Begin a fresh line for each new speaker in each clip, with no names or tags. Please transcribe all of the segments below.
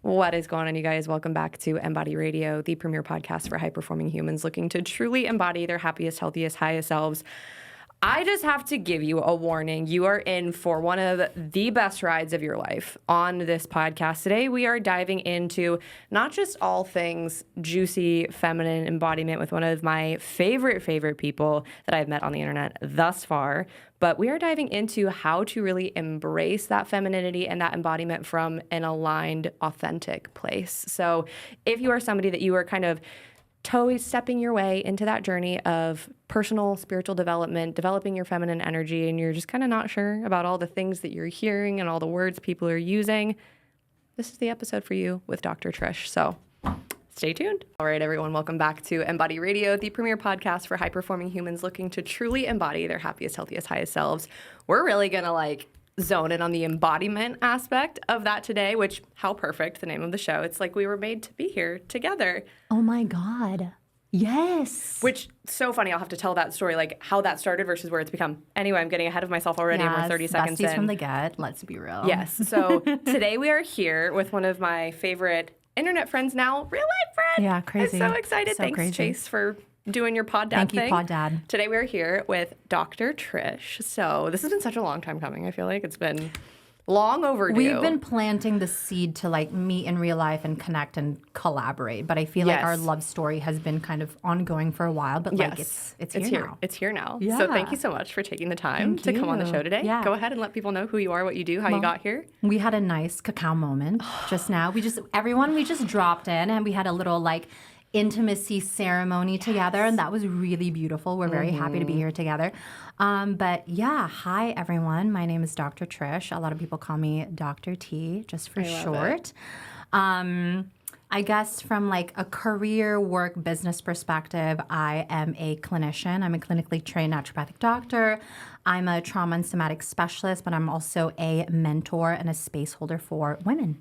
What is going on, you guys? Welcome back to Embody Radio, the premier podcast for high-performing humans looking to truly embody their happiest, healthiest, highest selves. I just have to give you a warning. You are in for one of the best rides of your life on this podcast. Today, we are diving into not just all things juicy, feminine embodiment with one of my favorite people that I've met on the internet thus far, but we are diving into how to really embrace that femininity and that embodiment from an aligned, authentic place. So if you are somebody that you are kind of stepping your way into that journey of personal spiritual development, developing your feminine energy, and you're just kind of not sure about all the things that you're hearing and all the words people are using, this is the episode for you with Dr. Trish. So stay tuned. All right, everyone, welcome back to Embody Radio, the premier podcast for high-performing humans looking to truly embody their happiest, healthiest, highest selves. We're really going to zone in on the embodiment aspect of that today, which, how perfect, the name of the show. It's like we were made to be here together.
Oh my God. Yes.
Which, so funny, I'll have to tell that story, like how that started versus where it's become. Anyway, I'm getting ahead of myself already, and we're 30 seconds in.
Besties from the get, let's be real.
Yes. So today we are here with one of my favorite internet friends now, real life friend.
Yeah, crazy.
I'm so excited.
So
Thanks,
crazy.
Chase, for doing your pod dad thing.
Thank you, pod dad.
Today we're here with Dr. Trish. So this has been such a long time coming. I feel like it's been long overdue.
We've been planting the seed to meet in real life and connect and collaborate. But I feel like our love story has been kind of ongoing for a while. But it's here now.
It's here now.
Yeah.
So thank you so much for taking the time to come on the show today.
Yeah.
Go ahead and let people know who you are, what you do, how you got here.
We had a nice cacao moment just now. We just dropped in and we had a little intimacy ceremony together, and that was really beautiful. We're very happy to be here together. But yeah, hi everyone. My name is Dr. Trish. A lot of people call me Dr. T, just for short. I guess from a career, work, business perspective, I am a clinician. I'm a clinically trained naturopathic doctor. I'm a trauma and somatic specialist, but I'm also a mentor and a space holder for women.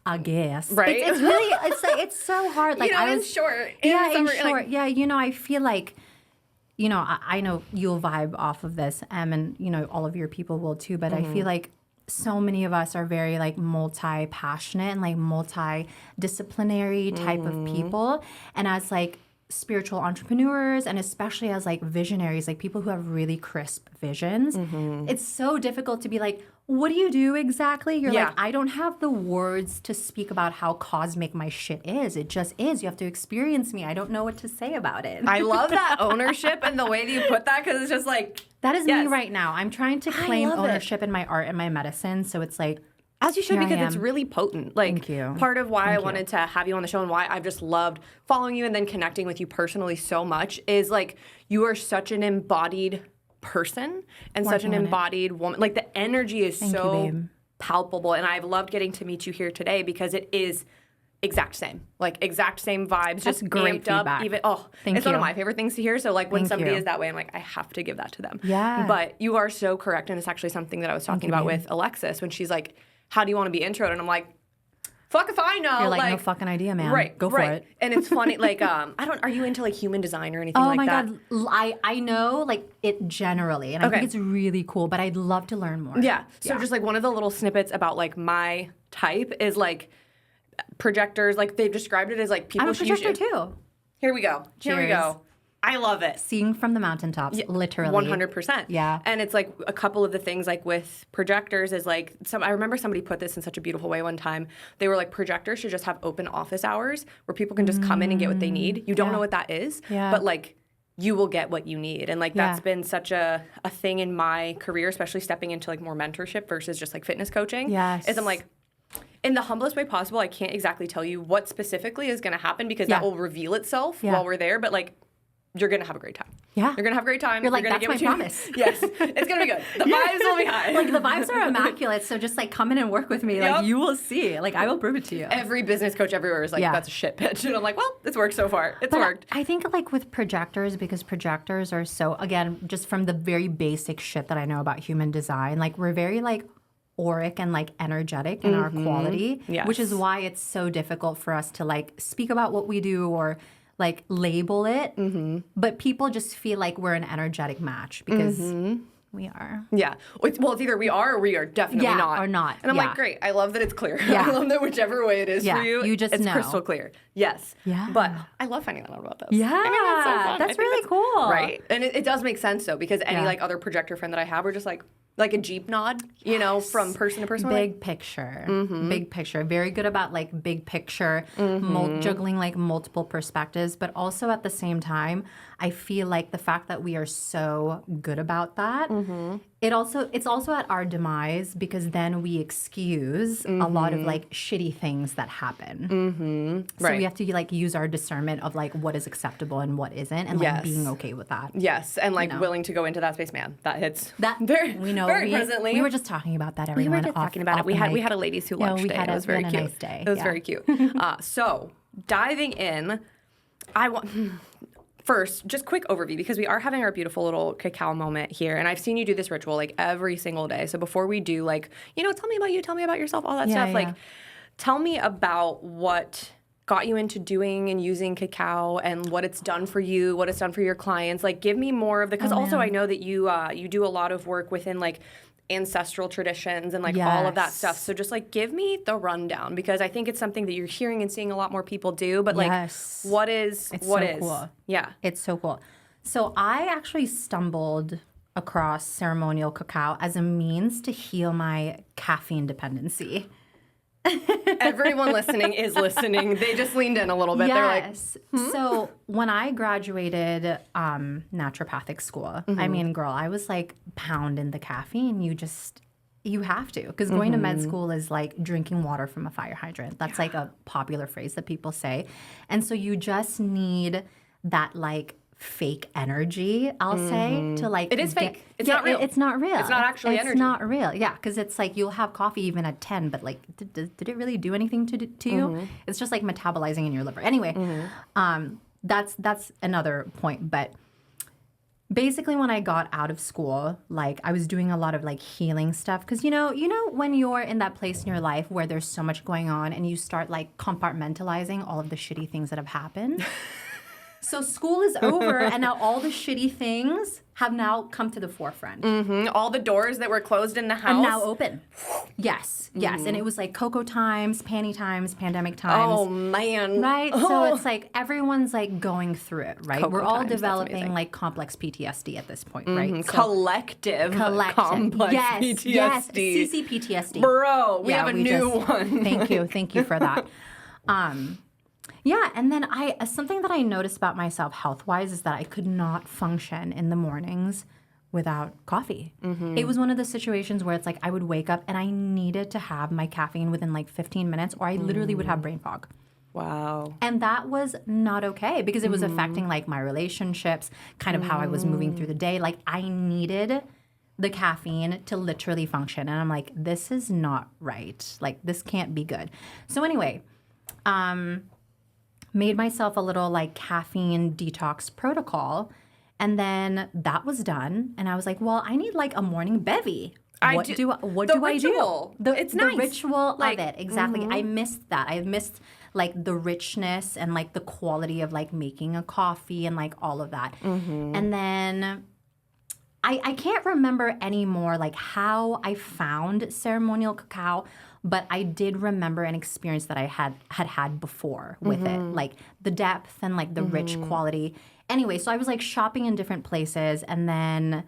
I guess.
Right.
It's really, it's so hard.
In short.
In short. Yeah, I feel like, I know you'll vibe off of this, and, all of your people will too, but I feel like so many of us are very multi-passionate and multi-disciplinary type of people. And as spiritual entrepreneurs, and especially as visionaries, people who have really crisp visions, it's so difficult to be what do you do exactly? You're I don't have the words to speak about how cosmic my shit is. It just is. You have to experience me. I don't know what to say about it.
I love that ownership and the way that you put that, because it's just
that is me right now. I'm trying to claim ownership in my art and my medicine. So it's
as you should, because it's really potent.
Thank you.
Part of why I wanted to have you on the show and why I've just loved following you and then connecting with you personally so much is you are such an embodied person and such an embodied woman. The energy is so palpable, and I've loved getting to meet you here today because it is exact same vibes.
That's
just
great
amped
feedback.
up. It's one of my favorite things to hear. So when somebody is that way, I'm I have to give that to them.
Yeah.
But you are so correct, and it's actually something that I was talking about with Alexis when she's how do you want to be introed? And I'm fuck if I know.
You're no fucking idea, man.
Right.
Go for it.
And it's funny, are you into human design or anything
that?
Oh my
God. I know it generally, and I think it's really cool, but I'd love to learn more.
Yeah. So just one of the little snippets about my type is projectors, they've described it as people.
I'm a projector too.
Here we go.
Cheers.
Here we go. I love it.
Seeing from the mountaintops, literally.
100%.
Yeah.
And it's a couple of the things with projectors is I remember somebody put this in such a beautiful way one time. They were projectors should just have open office hours where people can just come in and get what they need. You don't know what that is, but you will get what you need. And that's been such a thing in my career, especially stepping into more mentorship versus just fitness coaching.
Yes.
Is I'm in the humblest way possible, I can't exactly tell you what specifically is going to happen because that will reveal itself while we're there. But you're going to have a great time.
Yeah.
You're going to have a great time.
You're
gonna
that's my promise.
Yes. It's going to be good. The vibes will be high.
The vibes are immaculate. So just come in and work with me. You will see. I will prove it to you.
Every business coach everywhere is that's a shit pitch. And I'm well, it's worked so far. It's worked.
I think with projectors, because projectors are so, again, just from the very basic shit that I know about human design, we're very auric and energetic in our quality, which is why it's so difficult for us to speak about what we do or label it, but people just feel we're an energetic match because We are.
Yeah. It's either we are or we are definitely not.
Or not.
And I'm
Yeah.
like, great. I love that it's clear.
Yeah.
I love that whichever way it is
Yeah.
for you,
You just
it's
know.
crystal clear. Yes.
Yeah.
But I love finding out about this.
Yeah.
I think that's so fun.
That's really cool.
Right? And it does make sense, though, because any,
Yeah.
like, other projector friend that I have are just like a Jeep nod, you know, from person to person.
Big picture. Big picture. Very good about like big picture, juggling like multiple perspectives. But also at the same time, I feel like the fact that we are so good about that, it's also at our demise because then we excuse a lot of like shitty things that happen. So we have to like use our discernment of like what is acceptable and what isn't, and like being okay with that.
Yes, and like willing to go into that space, man. That hits very,
we know
very presently.
We were just talking about that. Everyone,
we were just talking about it. We had a ladies who lunch day. It was very cute.
A nice day.
It was very cute. So diving in, I want. First, just quick overview, because we are having our beautiful little cacao moment here, and I've seen you do this ritual like every single day. So before we do, like, you know, tell me about you, tell me about yourself, all that stuff. Like, tell me about what got you into doing and using cacao and what it's done for you, what it's done for your clients. Like, give me more of the, because also I know that you do a lot of work within like ancestral traditions and like all of that stuff. So just like give me the rundown, because I think it's something that you're hearing and seeing a lot more people do. But like, what is
cool.
Yeah,
it's so cool. So I actually stumbled across ceremonial cacao as a means to heal my caffeine dependency.
Everyone listening is listening. They just leaned in a little bit.
Yes.
They're like,
So when I graduated naturopathic school, I mean, girl, I was like pounding the caffeine. You have to, because going to med school is like drinking water from a fire hydrant. That's like a popular phrase that people say. And so you just need that like fake energy, I'll say, to like...
It is fake. It's not real.
It's not real.
It's not actually energy.
It's not real. Yeah, because it's like you'll have coffee even at 10, but like, did it really do anything to you? It's just like metabolizing in your liver. Anyway, that's another point. But basically when I got out of school, like I was doing a lot of like healing stuff. Because you know when you're in that place in your life where there's so much going on and you start like compartmentalizing all of the shitty things that have happened. So school is over, and now all the shitty things have now come to the forefront.
All the doors that were closed in the house
are now open. Yes. And it was like cocoa times, panty times, pandemic times.
Oh, man.
Right? So it's like everyone's like going through it, right?
Cocoa
We're all
times,
developing like complex PTSD at this point, right? So,
collective complex PTSD.
Yes, CCPTSD.
Bro, we have a new one.
Thank you for that. Yeah, and then something that I noticed about myself health-wise is that I could not function in the mornings without coffee. It was one of the situations where it's like I would wake up and I needed to have my caffeine within like 15 minutes or I literally would have brain fog.
Wow.
And that was not okay because it was affecting like my relationships, kind of how I was moving through the day. Like I needed the caffeine to literally function. And I'm like, this is not right. Like this can't be good. So anyway, made myself a little like caffeine detox protocol. And then that was done. And I was like, well, I need like a morning bevy. What do I do?
It's nice.
The ritual of it. Exactly. I missed that. I missed like the richness and like the quality of like making a coffee and like all of that. And then I can't remember anymore like how I found ceremonial cacao, but I did remember an experience that I had before with it, like the depth and like the rich quality. Anyway, so I was like shopping in different places, and then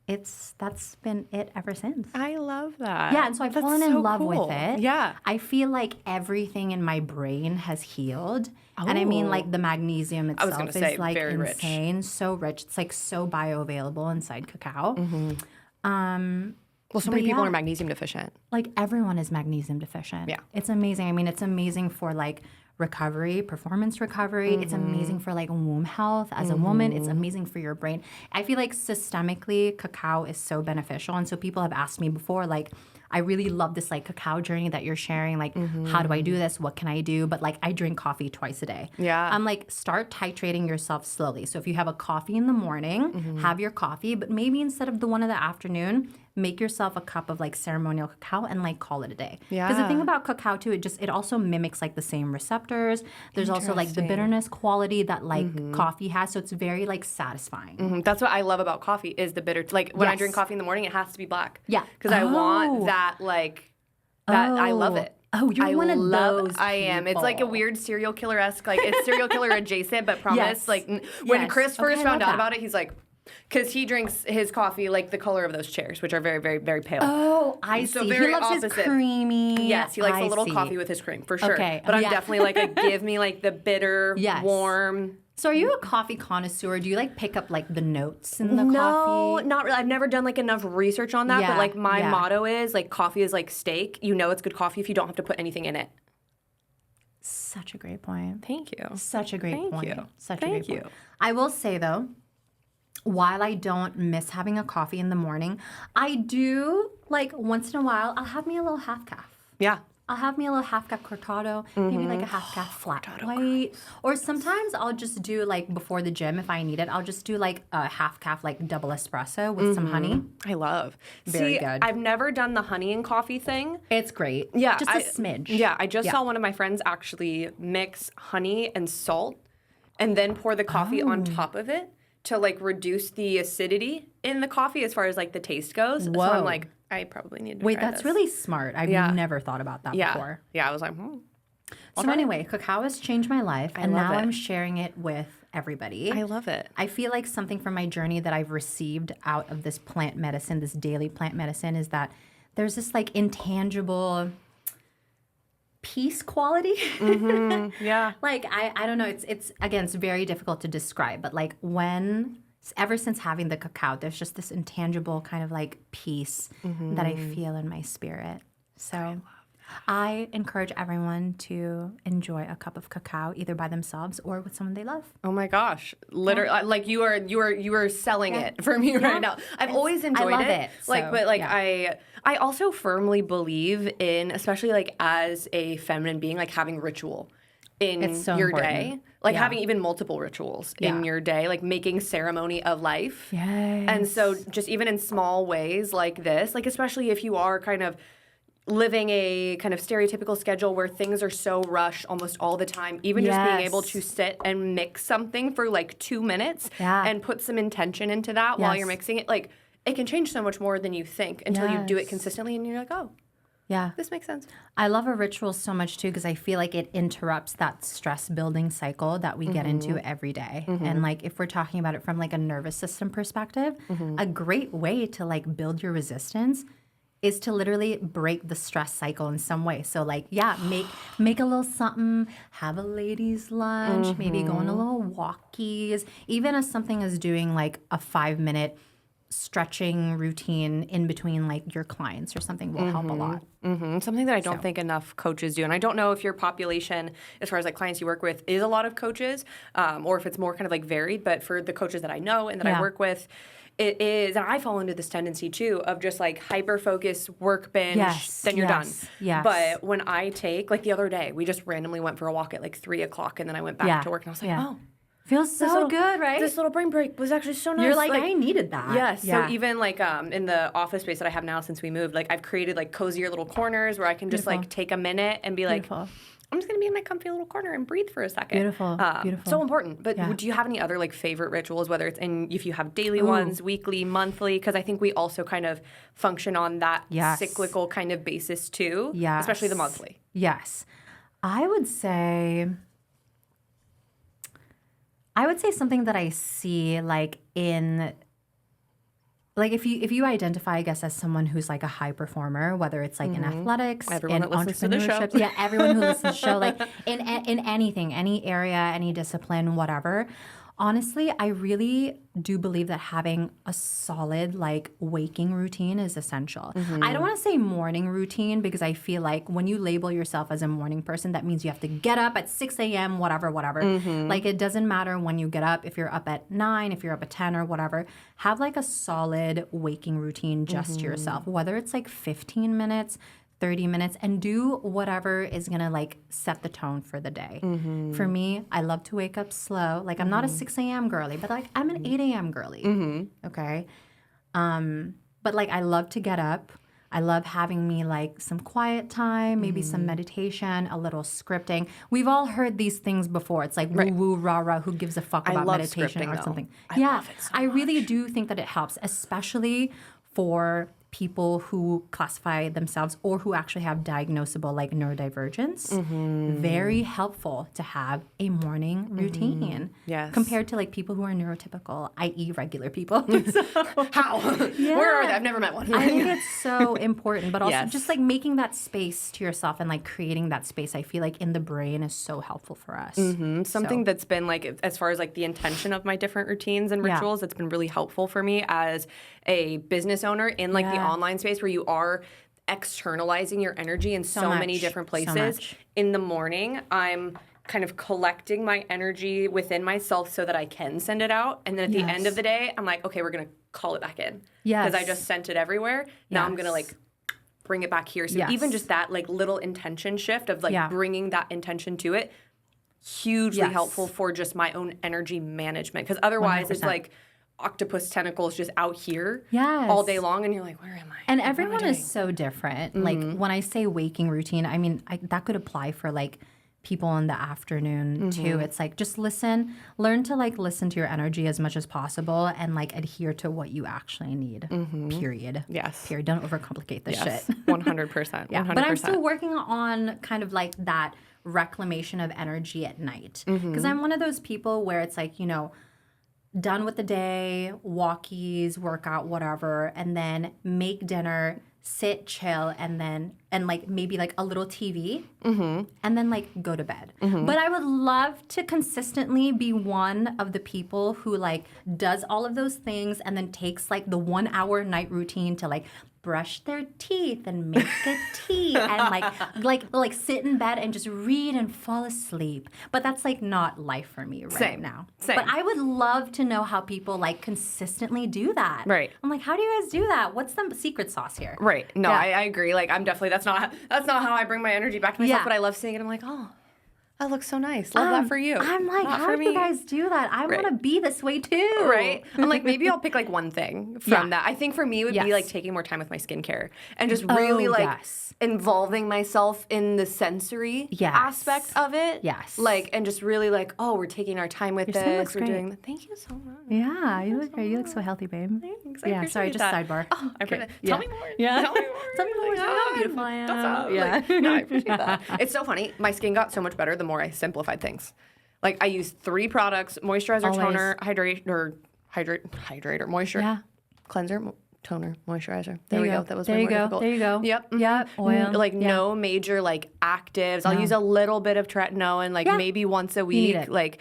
that's been it ever since.
I love that.
Yeah, and so I've fallen in love with it.
Yeah.
I feel like everything in my brain has healed. And I mean like the magnesium itself is like insane, rich. So rich. It's like so bioavailable inside cacao.
Well, so many people are magnesium deficient.
Like everyone is magnesium deficient.
Yeah.
It's amazing. I mean, it's amazing for like recovery, performance recovery. It's amazing for like womb health as a woman. It's amazing for your brain. I feel like systemically cacao is so beneficial. And so people have asked me before, like, I really love this like cacao journey that you're sharing. Like, how do I do this? What can I do? But like, I drink coffee twice a day.
Yeah.
I'm like, start titrating yourself slowly. So if you have a coffee in the morning, have your coffee, but maybe instead of the one in the afternoon, make yourself a cup of like ceremonial cacao and like call it a day.
Yeah.
Because the thing about cacao too, it also mimics like the same receptors. There's also like the bitterness quality that like coffee has. So it's very like satisfying.
That's what I love about coffee is the bitter. Like when I drink coffee in the morning, it has to be black.
Yeah.
Because I want that I love it.
Oh, you're one of those
I am. It's like a weird serial killer-esque, like it's serial killer adjacent, but promise.
Yes.
Like when Chris first
I
found
love
out
that.
about it, he's like, because he drinks his coffee like the color of those chairs, which are very, very, very pale.
Oh, I
So
see.
very
He loves
opposite.
his creamy.
Yes, he likes a little
see.
coffee with his cream for sure.
Okay,
But I'm
yeah.
definitely like a give me like the bitter, warm.
So are you a coffee connoisseur? Do you like pick up like the notes in the
No,
coffee?
not really. I've never done like enough research on that.
Yeah,
But like my
yeah.
motto is like coffee is like steak. You know it's good coffee if you don't have to put anything in it.
Such a great point.
Thank you.
Such a great point.
you.
Such
Thank
a great
you.
point. I will say though, while I don't miss having a coffee in the morning, I do like once in a while, I'll have me a little half calf.
Yeah.
I'll have me a little half cup cortado, maybe like a half cup flat white. Or sometimes I'll just do like before the gym if I need it, I'll just do like a half calf like double espresso with some honey.
I love.
Very
See,
good.
I've never done the honey and coffee thing.
It's great.
Yeah.
Just a smidge.
Yeah, I just saw one of my friends actually mix honey and salt and then pour the coffee on top of it to like reduce the acidity in the coffee as far as like the taste goes. So
Whoa.
I'm like, I probably need to
Wait,
try
that's
this.
really smart. I've never thought about that before.
Yeah, I was like,
So anyway, cacao has changed my life, and
love
now
it.
I'm sharing it with everybody.
I love it.
I feel like something from my journey that I've received out of this plant medicine, this daily plant medicine, is that there's this like intangible peace quality.
Yeah.
Like I don't know. It's again, it's very difficult to describe, but like ever since having the cacao, there's just this intangible kind of like peace that I feel in my spirit. So I encourage everyone to enjoy a cup of cacao either by themselves or with someone they love.
Oh my gosh! Literally, like you are selling it for me right now. I've always enjoyed
love it.
Like,
So,
but like
yeah.
I also firmly believe in, especially like as a feminine being, like having ritual in
It's so
your
important.
day, like
Yeah.
having even multiple rituals in your day, like making ceremony of life.
Yes.
And so, just even in small ways like this, like especially if you are kind of living a kind of stereotypical schedule where things are so rushed almost all the time, even just being able to sit and mix something for like 2 minutes and put some intention into that while you're mixing it, like it can change so much more than you think until you do it consistently and you're like, oh,
Yeah.
this makes sense.
I love a ritual so much too because I feel like it interrupts that stress building cycle that we get into every day. And like if we're talking about it from like a nervous system perspective, a great way to like build your resistance is to literally break the stress cycle in some way. So like, make a little something, have a ladies' lunch, maybe go on a little walkies, even as something as doing like a 5-minute stretching routine in between like your clients or something will help a lot.
Something that I don't think enough coaches do. And I don't know if your population, as far as like clients you work with, is a lot of coaches or if it's more kind of like varied. But for the coaches that I know and that I work with, it is, and I fall into this tendency too of just like hyper focus, work binge, then you're done.
Yes.
But when I take, like the other day, we just randomly went for a walk at like 3:00 and then I went back to work and I was like, oh,
Feels so good, right?
this little brain break was actually so nice.
You're like, I needed that.
Yes. So even like in the office space that I have now since we moved, like I've created like cozier little corners where I can just like take a minute and be like, I'm just going to be in my comfy little corner and breathe for a second.
Beautiful. Beautiful.
So important. But do you have any other like favorite rituals, whether it's if you have daily ones, weekly, monthly? Because I think we also kind of function on that cyclical kind of basis too.
Yes.
Especially the monthly.
Yes. I would say something that I see like in like if you identify, I guess, as someone who's like a high performer, whether it's like in athletics,
Everyone
in
that listens to the show.
entrepreneurship, everyone who listens to the show, like in anything, any area, any discipline, whatever. Honestly, I really do believe that having a solid like waking routine is essential. I don't want to say morning routine because I feel like when you label yourself as a morning person, that means you have to get up at 6 a.m., whatever. Like it doesn't matter when you get up, if you're up at 9, if you're up at 10 or whatever. Have like a solid waking routine just to yourself, whether it's like 15 minutes, 30 minutes, and do whatever is gonna like set the tone for the day. For me, I love to wake up slow. Like I'm not a 6 a.m. girly, but like I'm an 8 a.m. girly. Okay. But like I love to get up. I love having me like some quiet time, maybe some meditation, a little scripting. We've all heard these things before. It's like woo woo rah rah. Who gives a fuck about meditation or something?
I love it so
I really
much.
do think that it helps, especially for people who classify themselves or who actually have diagnosable like neurodivergence. Very helpful to have a morning routine.
Yes.
Compared to like people who are neurotypical, i.e. regular people.
How? Where are they? I've never met one.
I think it's so important, but also
Yes.
just like making that space to yourself and like creating that space, I feel like in the brain is so helpful for us.
Something that's been like, as far as like the intention of my different routines and rituals, that's been really helpful for me as a business owner in like the online space where you are externalizing your energy in so many different places. In the morning, I'm kind of collecting my energy within myself so that I can send it out. And then at the end of the day, I'm like, okay, we're going to call it back in. Because I just sent it everywhere. Now I'm going to like bring it back here. So even just that like little intention shift of like bringing that intention to it, hugely helpful for just my own energy management. Because otherwise 100%. It's like octopus tentacles just out here all day long. And you're like, where am I?
And everyone is so different. Like when I say waking routine, I mean, that could apply for like people in the afternoon too. It's like just learn to like listen to your energy as much as possible and like adhere to what you actually need. Period.
Yes.
Period. Don't overcomplicate this shit.
100%.
Yeah. But I'm still working on kind of like that reclamation of energy at night. Because I'm one of those people where it's like, you know, done with the day, walkies, workout, whatever, and then make dinner, sit, chill, and like maybe like a little TV, and then like go to bed. But I would love to consistently be one of the people who like does all of those things and then takes like the 1 hour night routine to like brush their teeth and make a tea and like sit in bed and just read and fall asleep. But that's like not life for me right now.
Same.
But I would love to know how people like consistently do that.
Right.
I'm like, how do you guys do that? What's the secret sauce here?
Right. No, I agree. Like I'm definitely that's not how I bring my energy back to myself. But I love seeing it. I'm like, oh, that looks so nice. Love that for you.
I'm like,
Not
how
for
do you
me.
guys do that? I want to be this way too.
Right. I'm like, maybe I'll pick like one thing from that. I think for me it would be like taking more time with my skincare and just really like involving myself in the sensory aspect of it.
Yes.
Like, and just really like, oh, we're taking our time with this. We're doing thank you so much.
Yeah, you look great. You look so healthy, babe.
Thanks.
Yeah, sorry, just sidebar.
Oh, I appreciate that. Tell me more.
Yeah.
Tell me more.
Tell me more.
Like,
How beautiful I am.
That's
Yeah.
Like, no, I appreciate that. It's so funny. My skin got so much better the more I simplified things. Like I used 3 products: moisturizer, toner, hydrator, moisture, cleanser, toner, moisturizer. There we go. That was way more difficult.
There you go.
Yep.
Oil.
Like no major like actives. I'll use a little bit of tretinoin, like maybe once a week.
need it.
Like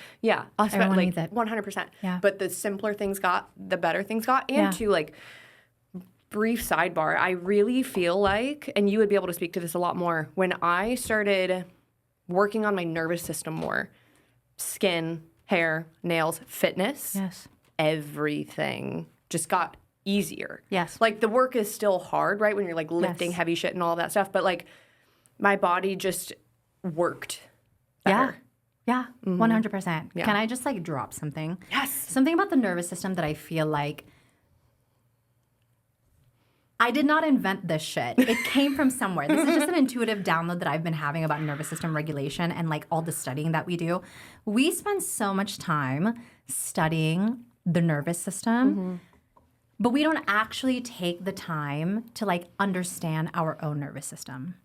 Everyone needs it.
100%.
Yeah.
But the simpler things got, the better things got. And to like brief sidebar, I really feel like, and you would be able to speak to this a lot more, when I started working on my nervous system more, skin, hair, nails, fitness, everything just got easier.
Yes.
Like the work is still hard, right? When you're like lifting heavy shit and all that stuff, but like my body just worked better.
Yeah, 100%. Can I just like drop something?
Yes.
Something about the nervous system that I feel like I did not invent this shit. It came from somewhere. This is just an intuitive download that I've been having about nervous system regulation and like all the studying that we do. We spend so much time studying the nervous system, but we don't actually take the time to like understand our own nervous system.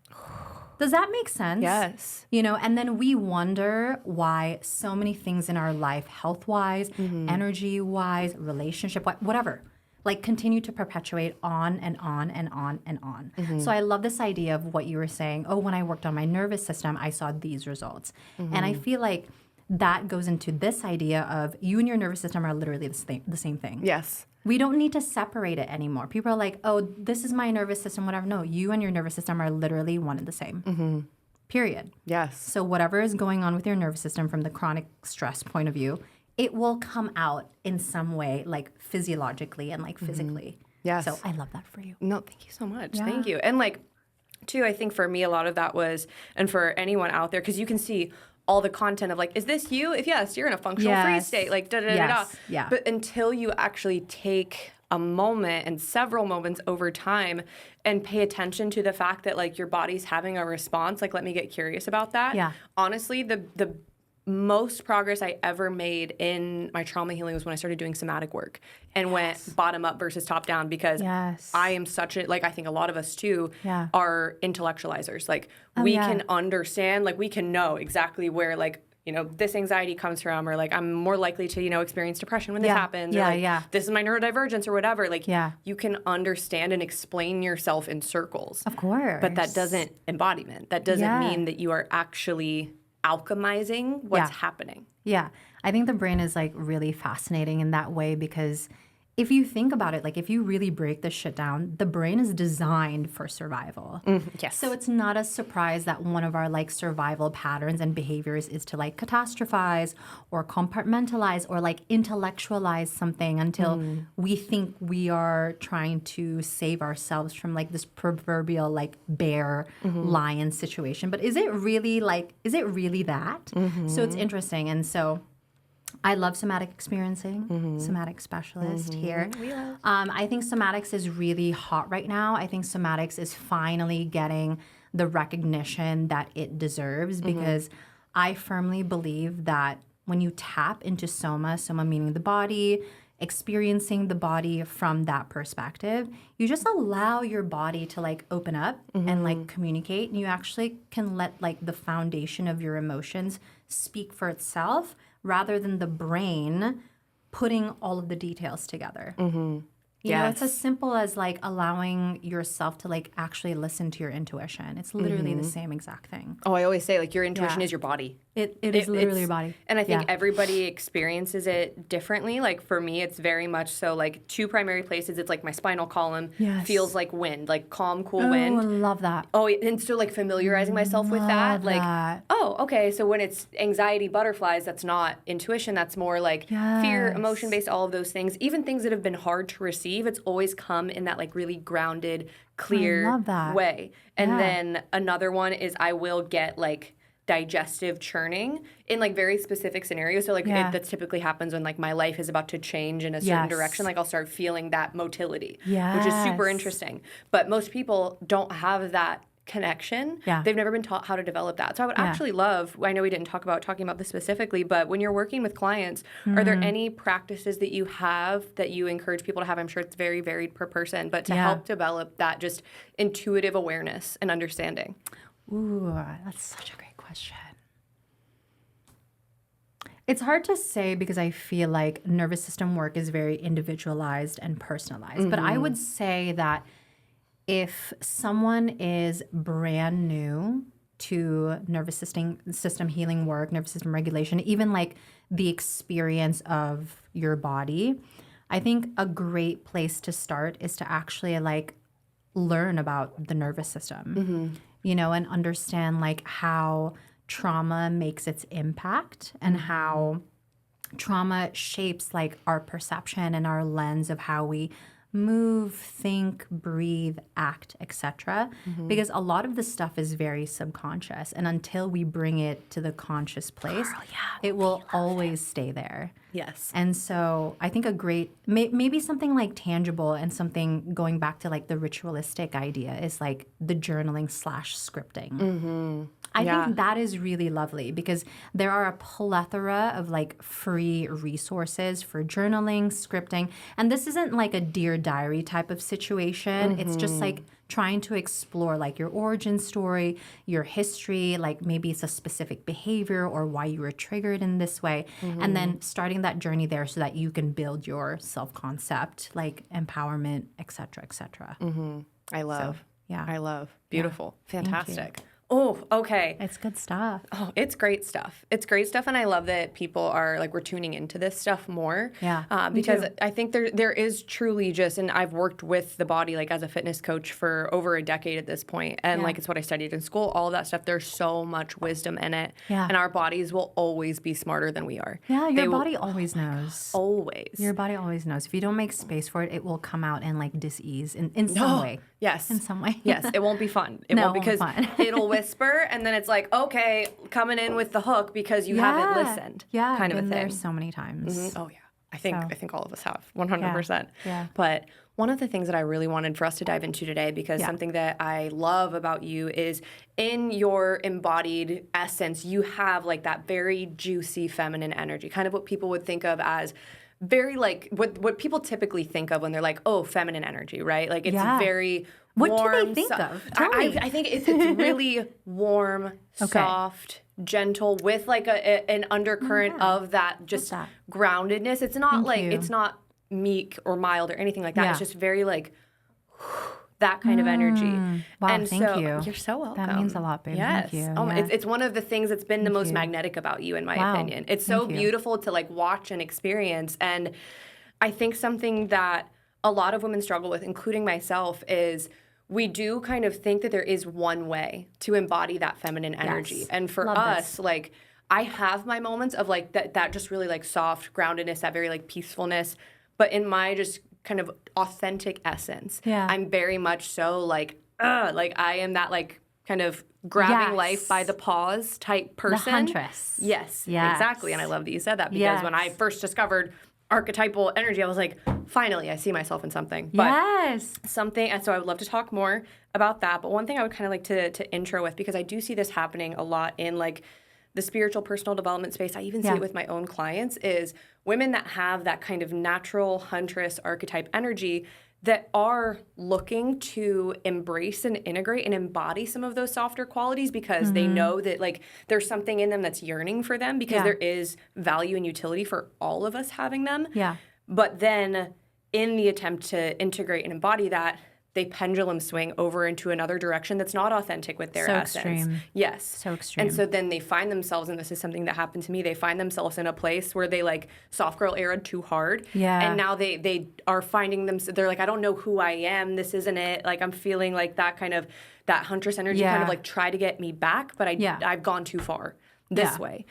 Does that make sense?
Yes.
You know, and then we wonder why so many things in our life, health-wise, energy-wise, relationship-wise, whatever, like continue to perpetuate on and on and on and on. So I love this idea of what you were saying. Oh, when I worked on my nervous system, I saw these results. And I feel like that goes into this idea of you and your nervous system are literally the same thing.
Yes.
We don't need to separate it anymore. People are like, oh, this is my nervous system, whatever. No, you and your nervous system are literally one and the same. Period.
Yes.
So whatever is going on with your nervous system from the chronic stress point of view, it will come out in some way, like physiologically and like physically.
Yes.
So I love that for you.
No, thank you so much. Thank you. And like, too, I think for me, a lot of that was, and for anyone out there, because you can see all the content of like, is this you? If yes, you're in a functional freeze state, like da da da da.
Yeah.
But until you actually take a moment and several moments over time and pay attention to the fact that like your body's having a response, like let me get curious about that.
Yeah.
Honestly, the most progress I ever made in my trauma healing was when I started doing somatic work and went bottom up versus top down, because I am such a, like I think a lot of us too are intellectualizers. Like we can understand, like we can know exactly where like, you know, this anxiety comes from, or like I'm more likely to, you know, experience depression when this happens, or like this is my neurodivergence or whatever. Like you can understand and explain yourself in circles.
Of course.
But that doesn't embodiment. That doesn't mean that you are actually alchemizing what's happening.
Yeah. I think the brain is like really fascinating in that way, because if you think about it, like if you really break this shit down, the brain is designed for survival.
Yes.
So it's not a surprise that one of our like survival patterns and behaviors is to like catastrophize or compartmentalize or like intellectualize something until we think we are trying to save ourselves from like this proverbial like bear lion situation. But is it really that? So it's interesting. And so I love somatic experiencing, somatic specialist here. I think somatics is really hot right now. I think somatics is finally getting the recognition that it deserves, because I firmly believe that when you tap into soma meaning the body, experiencing the body from that perspective, you just allow your body to like open up and like communicate, and you actually can let like the foundation of your emotions speak for itself, rather than the brain putting all of the details together. You know, it's as simple as like allowing yourself to like actually listen to your intuition. It's literally the same exact thing.
Oh, I always say like your intuition is your body.
It is literally your body.
And I think everybody experiences it differently. Like for me, it's very much so like two primary places. It's like my spinal column feels like wind, like calm, cool wind.
Oh, I love that.
Oh, and so like familiarizing myself with that. Like, oh, okay. So when it's anxiety butterflies, that's not intuition. That's more like fear, emotion-based, all of those things. Even things that have been hard to receive, it's always come in that like really grounded, clear way. And then another one is I will get like digestive churning in like very specific scenarios. So like that typically happens when like my life is about to change in a certain direction. Like I'll start feeling that motility, which is super interesting. But most people don't have that connection. They've never been taught how to develop that. So I would actually love, I know we didn't talking about this specifically, but when you're working with clients, are there any practices that you have that you encourage people to have? I'm sure it's very varied per person, but to help develop that just intuitive awareness and understanding.
Ooh, that's such a great question. It's hard to say because I feel like nervous system work is very individualized and personalized. But I would say that if someone is brand new to nervous system healing work, nervous system regulation, even like the experience of your body, I think a great place to start is to actually like learn about the nervous system, you know, and understand like how trauma makes its impact and how trauma shapes like our perception and our lens of how we move, think, breathe, act, etc. Because a lot of the stuff is very subconscious, and until we bring it to the conscious place, it will always stay there.
Yes.
And so I think a great, maybe something like tangible and something going back to like the ritualistic idea is like the journaling / scripting. I think that is really lovely because there are a plethora of like free resources for journaling, scripting. And this isn't like a Dear Diary type of situation. It's just like trying to explore like your origin story, your history, like maybe it's a specific behavior or why you were triggered in this way. And then starting that journey there so that you can build your self-concept, like empowerment, et cetera, et cetera.
I love.
So,
I love. Beautiful. Fantastic.
Thank you.
Oh, okay.
It's good stuff.
Oh, it's great stuff. It's great stuff, and I love that people are like we're tuning into this stuff more. Because I think there is truly just, and I've worked with the body like as a fitness coach for over a decade at this point, and like it's what I studied in school. All of that stuff. There's so much wisdom in it, and our bodies will always be smarter than we are.
Yeah, your body always knows.
Always.
Your body always knows. If you don't make space for it, it will come out in like dis-ease in some way.
Yes.
In some way.
Yes. It won't be fun. It won't because it'll whisper and then it's like, okay, coming in with the hook because you haven't listened.
Yeah.
Kind of a thing.
There so many times.
Oh, yeah. I think all of us have 100%.
Yeah.
But one of the things that I really wanted for us to dive into today, because something that I love about you is in your embodied essence, you have like that very juicy feminine energy, kind of what people would think of as very like what people typically think of when they're like, oh, feminine energy, right? Like it's very
what
warm.
do they think of? Tell me.
I think it's really warm, soft, gentle, with like an undercurrent of that just groundedness. It's not it's not meek or mild or anything like that.
Yeah.
It's just very like that kind of energy.
Wow,
and
thank you.
You're so welcome.
That means a lot, babe.
Yes.
Thank you.
Oh, it's one of the things that's been the most magnetic about you, in my opinion. It's so beautiful to like watch and experience. And I think something that a lot of women struggle with, including myself, is we do kind of think that there is one way to embody that feminine energy. And for us, like, I have my moments of like that just really like soft groundedness, that very like peacefulness. But in my just kind of authentic essence, I'm very much so like I am that like kind of grabbing life by the paws type person.
The huntress.
Yes, exactly. And I love that you said that, because when I first discovered archetypal energy, I was like, finally, I see myself in something. But something, and so I would love to talk more about that. But one thing I would kind of like to intro with, because I do see this happening a lot in like the spiritual personal development space, I even see it with my own clients, is women that have that kind of natural huntress archetype energy that are looking to embrace and integrate and embody some of those softer qualities, because they know that like there's something in them that's yearning for them, because there is value and utility for all of us having them. But then in the attempt to integrate and embody that, they pendulum swing over into another direction that's not authentic with their essence.
Extreme.
Yes.
So extreme.
And so then they find themselves, and this is something that happened to me, they find themselves in a place where they like soft girl era too hard. And now they are finding they're like, I don't know who I am. This isn't it. Like I'm feeling like that kind of, that huntress energy kind of like try to get me back, but I've gone too far this way.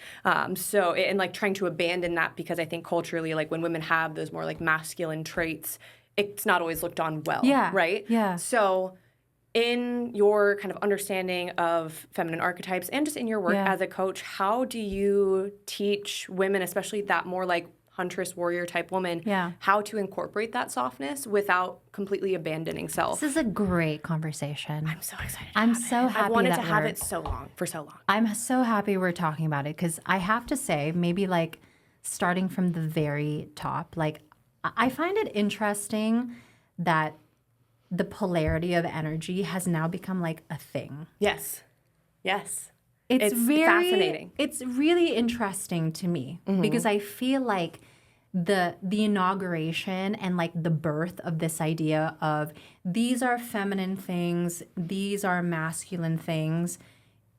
So, and like trying to abandon that, because I think culturally, like when women have those more like masculine traits, it's not always looked on well, right? So in your kind of understanding of feminine archetypes and just in your work as a coach, how do you teach women, especially that more like huntress warrior type woman, how to incorporate that softness without completely abandoning self?
This is a great conversation.
I'm so excited.
I'm so happy.
I wanted
that
to have it for so long.
I'm so happy we're talking about it, because I have to say, maybe like starting from the very top, like I find it interesting that the polarity of energy has now become like a thing.
Yes.
It's very
fascinating.
It's really interesting to me, because I feel like the inauguration and like the birth of this idea of these are feminine things, these are masculine things,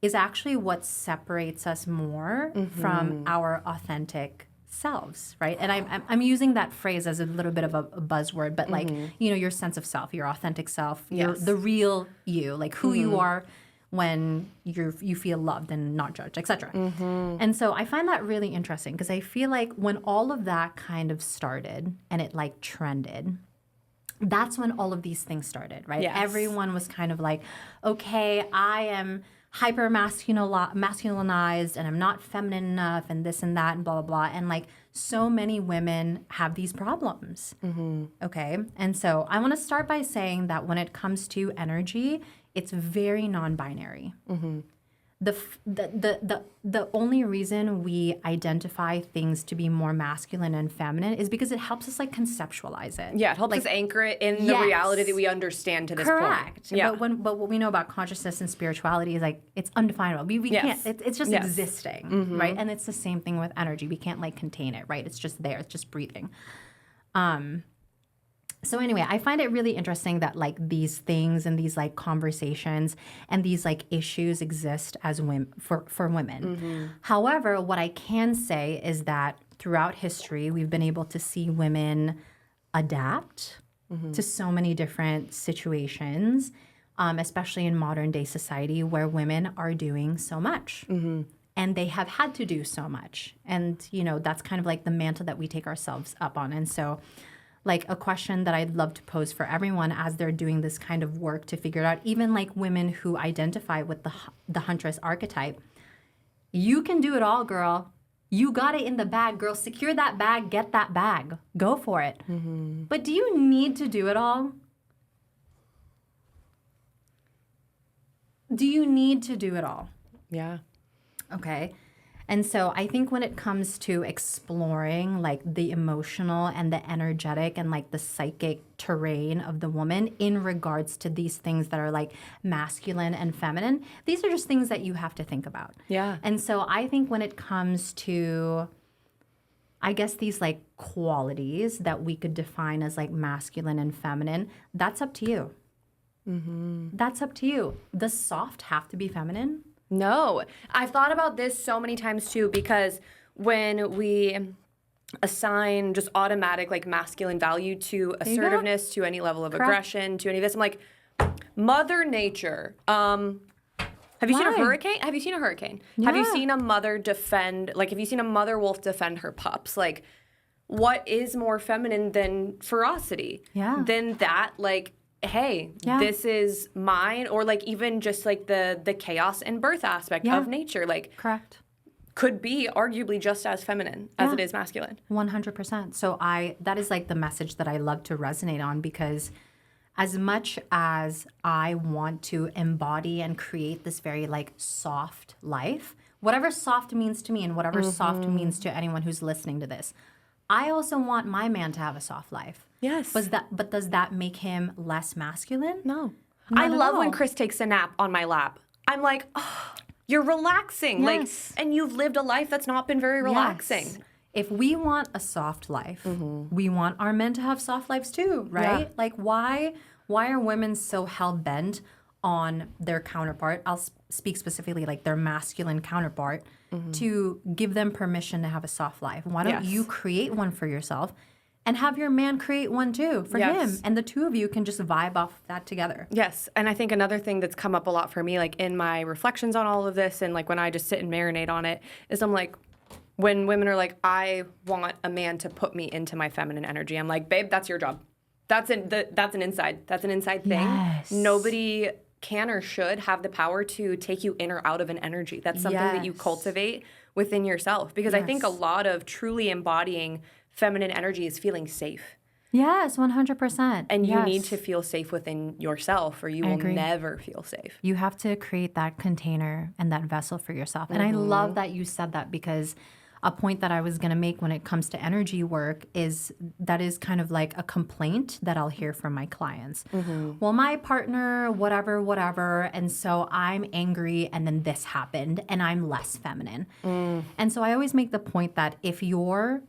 is actually what separates us more from our authentic selves, right? And I'm using that phrase as a little bit of a buzzword, but like, you know, your sense of self, your authentic self, the real you, like who you are when you feel loved and not judged, etc. And so I find that really interesting, because I feel like when all of that kind of started and it like trended, that's when all of these things started, right? Everyone was kind of like, okay, I am hyper masculinized and I'm not feminine enough and this and that and blah, blah, blah. And like so many women have these problems. Okay. And so I want to start by saying that when it comes to energy, it's very non-binary. The only reason we identify things to be more masculine and feminine is because it helps us like conceptualize it.
Yeah, it helps us anchor it in the reality that we understand to this point.
Correct. Yeah. But what we know about consciousness and spirituality is like it's undefinable. We can't. It's just existing, right? And it's the same thing with energy. We can't like contain it, right? It's just there. It's just breathing. So anyway, I find it really interesting that like these things and these like conversations and these like issues exist as women for women. However, what I can say is that throughout history, we've been able to see women adapt to so many different situations, especially in modern day society where women are doing so much. And they have had to do so much. And, you know, that's kind of like the mantle that we take ourselves up on. And so like a question that I'd love to pose for everyone as they're doing this kind of work to figure it out, even like women who identify with the huntress archetype, you can do it all, girl. You got it in the bag, girl. Secure that bag, get that bag. Go for it. But do you need to do it all? Do you need to do it all?
Yeah.
Okay. And so I think when it comes to exploring like the emotional and the energetic and like the psychic terrain of the woman in regards to these things that are like masculine and feminine, these are just things that you have to think about.
Yeah.
And so I think when it comes to, I guess, these like qualities that we could define as like masculine and feminine, that's up to you. That's up to you. Does soft have to be feminine?
No, I've thought about this so many times too, because when we assign just automatic like masculine value to assertiveness, to any level of aggression, to any of this, I'm like, Mother Nature. Have you seen a hurricane? Have you seen a hurricane?
Yeah.
Have you seen a mother defend, like, have you seen a mother wolf defend her pups? Like, what is more feminine than ferocity?
Yeah.
Than that, like, hey, this is mine, or like even just like the chaos and birth aspect of nature, like
Correct.
could be arguably just as feminine as it is masculine.
100%. So that is like the message that I love to resonate on, because as much as I want to embody and create this very like soft life, whatever soft means to me and whatever soft means to anyone who's listening to this, I also want my man to have a soft life.
Yes.
But does that make him less masculine?
No.
Not
I
at
love when
all.
Chris takes a nap on my lap. I'm like, oh, you're relaxing.
Yes.
Like, and you've lived a life that's not been very relaxing.
Yes. If we want a soft life, we want our men to have soft lives too, right?
Yeah.
Like why are women so hell-bent on their counterpart? I'll speak specifically like their masculine counterpart, to give them permission to have a soft life. Why don't you create one for yourself and have your man create one too for him? And the two of you can just vibe off that together.
Yes. And I think another thing that's come up a lot for me, like in my reflections on all of this and like when I just sit and marinate on it, is I'm like, when women are like, I want a man to put me into my feminine energy, I'm like, babe, that's your job. That's an inside thing.
Yes.
Nobody can or should have the power to take you in or out of an energy. That's something that you cultivate within yourself. Because I think a lot of truly embodying feminine energy is feeling safe.
Yes, 100%.
And you need to feel safe within yourself, or you will never feel safe.
You have to create that container and that vessel for yourself. And I love that you said that, because a point that I was going to make when it comes to energy work is that is kind of like a complaint that I'll hear from my clients. Well, my partner, whatever. And so I'm angry and then this happened and I'm less feminine. And so I always make the point that if your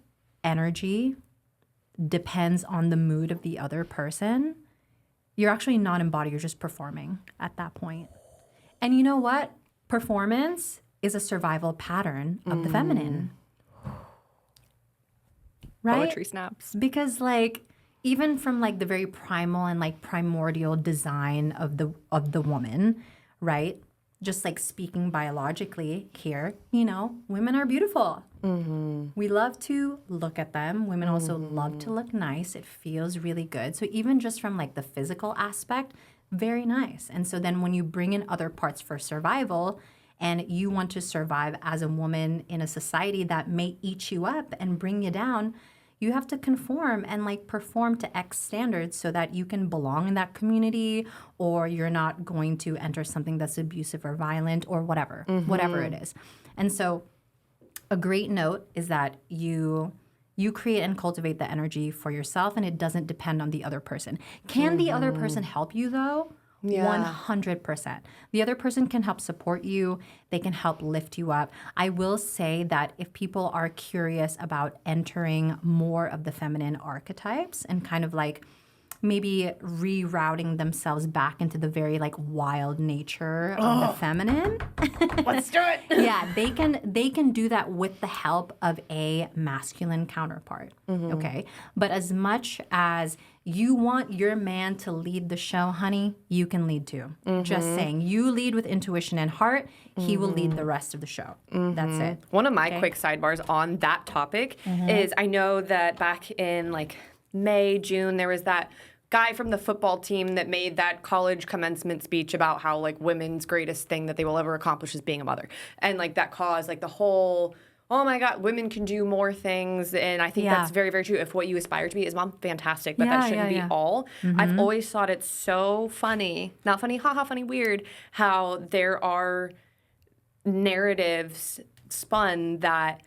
energy depends on the mood of the other person, you're actually not embodied, you're just performing at that point. And you know what? Performance is a survival pattern of the feminine. Right?
Poetry snaps.
Because like even from like the very primal and like primordial design of the woman, right? Just like speaking biologically here, you know, women are beautiful. We love to look at them. Women also love to look nice. It feels really good. So even just from like the physical aspect, very nice. And so then when you bring in other parts for survival, and you want to survive as a woman in a society that may eat you up and bring you down, you have to conform and like perform to X standards so that you can belong in that community, or you're not going to enter something that's abusive or violent or whatever it is. And so a great note is that you create and cultivate the energy for yourself, and it doesn't depend on the other person. Can the other person help you though? 100%. The other person can help support you. They can help lift you up. I will say that if people are curious about entering more of the feminine archetypes and kind of like maybe rerouting themselves back into the very like wild nature of the feminine.
Let's do it.
Yeah, they can do that with the help of a masculine counterpart. Okay. But as much as you want your man to lead the show, honey, you can lead too. Just saying. You lead with intuition and heart, he will lead the rest of the show. That's it.
One of my quick sidebars on that topic is I know that back in like May, June, there was that guy from the football team that made that college commencement speech about how like women's greatest thing that they will ever accomplish is being a mother. And like that caused like the whole oh my God, women can do more things. And I think that's very, very true. If what you aspire to be is mom, fantastic, but that shouldn't be all. I've always thought it's so funny, not funny, haha, funny, weird, how there are narratives spun that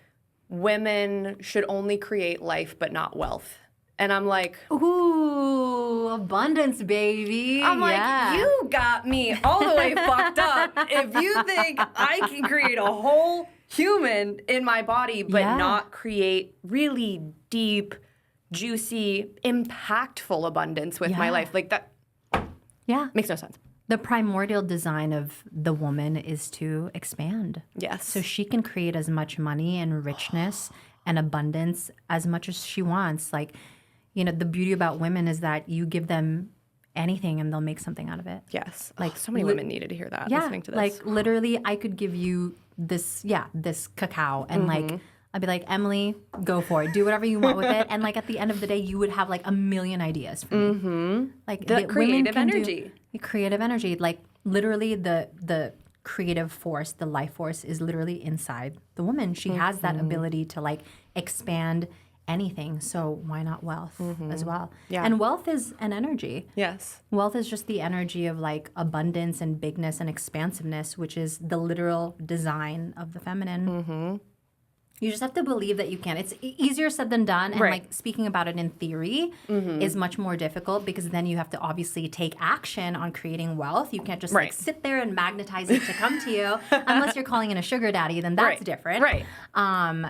women should only create life but not wealth. And I'm like,
ooh, abundance, baby.
I'm like, you got me all the way fucked up. If you think I can create a whole human in my body but not create really deep, juicy, impactful abundance with my life, like that makes no sense.
The primordial design of the woman is to expand.
Yes.
So she can create as much money and richness and abundance as much as she wants. Like, you know, the beauty about women is that you give them anything and they'll make something out of it.
Yes. Like so many women needed to hear that listening to this.
Like literally I could give you this cacao and like I'd be like, Emily, go for it. Do whatever you want with it. And like at the end of the day, you would have like a million ideas for me. Like
the creative energy.
Creative energy. Like literally the creative force, the life force is literally inside the woman. She has that ability to like expand anything. So why not wealth as well? Yeah. And wealth is an energy.
Yes.
Wealth is just the energy of like abundance and bigness and expansiveness, which is the literal design of the feminine. You just have to believe that you can. It's easier said than done. And like speaking about it in theory is much more difficult because then you have to obviously take action on creating wealth. You can't just like sit there and magnetize it to come to you unless you're calling in a sugar daddy, then that's different. Right.